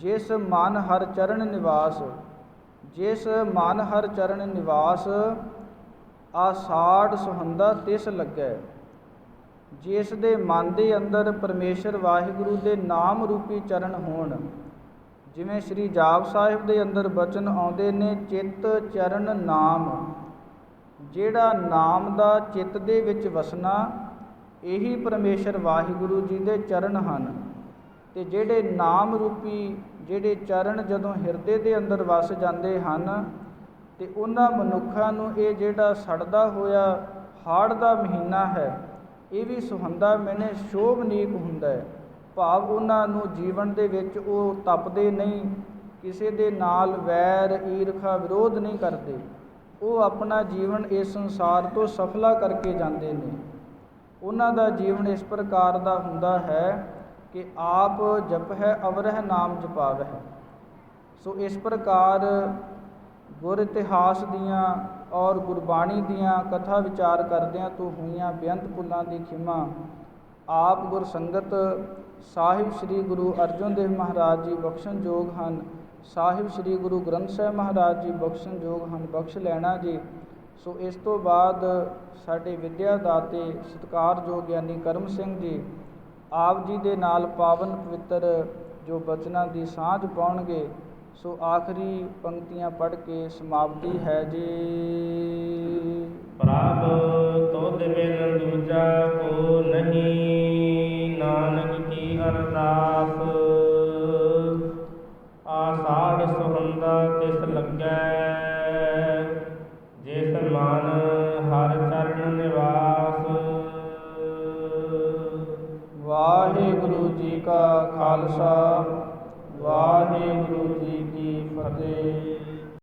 ਜਿਸ ਮਨ ਹਰ ਚਰਨ ਨਿਵਾਸ। ਜਿਸ ਮਨ ਹਰ ਚਰਨ ਨਿਵਾਸ, ਆਸਾੜ ਸੁਹੰਦਾ ਤਿਸ ਲੱਗੈ। ਜਿਸ ਦੇ ਮਨ ਦੇ ਅੰਦਰ ਪਰਮੇਸ਼ਰ ਵਾਹਿਗੁਰੂ ਦੇ ਨਾਮ ਰੂਪੀ ਚਰਨ ਹੋਣ। ਜਿਵੇਂ ਸ਼੍ਰੀ ਜਾਪ ਸਾਹਿਬ ਦੇ ਅੰਦਰ ਬਚਨ ਆਉਂਦੇ ਨੇ, ਚਿੱਤ ਚਰਨ ਨਾਮ। ਜਿਹੜਾ ਨਾਮ ਦਾ ਚਿੱਤ ਦੇ ਵਿੱਚ ਵਸਣਾ, ਇਹੀ ਪਰਮੇਸ਼ਰ ਵਾਹਿਗੁਰੂ ਜੀ ਦੇ ਚਰਨ ਹਨ। ਅਤੇ ਜਿਹੜੇ ਨਾਮ ਰੂਪੀ ਜਿਹੜੇ ਚਰਨ ਜਦੋਂ ਹਿਰਦੇ ਦੇ ਅੰਦਰ ਵਸ ਜਾਂਦੇ ਹਨ, ਅਤੇ ਉਹਨਾਂ ਮਨੁੱਖਾਂ ਨੂੰ ਇਹ ਜਿਹੜਾ ਸੜਦਾ ਹੋਇਆ ਹਾੜ ਦਾ ਮਹੀਨਾ ਹੈ, ਇਹ ਵੀ ਸੁਹੰਦਾ ਮੈਨੇ ਸ਼ੋਭਨੀਕ ਹੁੰਦਾ ਹੈ। ਭਾਵ ਉਹਨਾਂ ਨੂੰ ਜੀਵਨ ਦੇ ਵਿੱਚ ਉਹ ਤਪਦੇ ਨਹੀਂ, ਕਿਸੇ ਦੇ ਨਾਲ ਵੈਰ ਈਰਖਾ ਵਿਰੋਧ ਨਹੀਂ ਕਰਦੇ। ਉਹ ਆਪਣਾ ਜੀਵਨ ਇਸ ਸੰਸਾਰ ਤੋਂ ਸਫਲਾ ਕਰਕੇ ਜਾਂਦੇ ਨੇ। ਉਹਨਾਂ ਦਾ ਜੀਵਨ ਇਸ ਪ੍ਰਕਾਰ ਦਾ ਹੁੰਦਾ ਹੈ ਕਿ ਆਪ ਜਪਹਿ ਅਵਰਹਿ ਨਾਮ ਜਪਾਵਹਿ। ਸੋ ਇਸ ਪ੍ਰਕਾਰ ਗੁਰ ਇਤਿਹਾਸ ਦੀਆਂ ਔਰ ਗੁਰਬਾਣੀ ਦੀਆਂ ਕਥਾ ਵਿਚਾਰ ਕਰਦਿਆਂ ਤੋਂ ਹੋਈਆਂ ਬੇਅੰਤ ਭੁੱਲਾਂ ਦੀ ਖਿਮਾ ਆਪ ਗੁਰ ਸੰਗਤ ਸਾਹਿਬ ਸ੍ਰੀ ਗੁਰੂ ਅਰਜਨ ਦੇਵ ਮਹਾਰਾਜ ਜੀ ਬਖਸ਼ਣ ਯੋਗ ਹਨ। ਸਾਹਿਬ ਸ੍ਰੀ ਗੁਰੂ ਗ੍ਰੰਥ ਸਾਹਿਬ ਮਹਾਰਾਜ ਜੀ ਬਖਸ਼ਣ ਯੋਗ ਹਨ, ਬਖਸ਼ ਲੈਣਾ ਜੀ। ਸੋ ਇਸ ਤੋਂ ਬਾਅਦ ਸਾਡੇ ਵਿਦਿਆ ਦਾਤੇ ਸਤਿਕਾਰਯੋਗ ਗਿਆਨੀ ਕਰਮ ਸਿੰਘ ਜੀ ਆਪ ਜੀ ਦੇ ਨਾਲ ਪਾਵਨ ਪਵਿੱਤਰ ਜੋ ਬਚਨਾਂ ਦੀ ਸਾਂਝ ਪਾਉਣਗੇ। ਸੋ ਆਖਰੀ ਪੰਕਤੀਆਂ ਪੜ੍ਹ ਕੇ ਸਮਾਪਤੀ ਹੈ ਜੀ। ਪ੍ਰਭ ਤੁਧ ਬਿਨ ਦੂਜਾ ਕੋ ਨਹੀਂ, ਨਾਨਕ ਕੀ ਅਰਦਾਸ। ਆਸਾੜ ਸੁਹੰਦਾ ਤਿਸ ਲੱਗੈ, ਜਿਸ ਮਨ ਹਰ ਚਰਨ ਨਿਵਾਸ। ਵਾਹਿਗੁਰੂ ਜੀ ਕਾ ਖਾਲਸਾ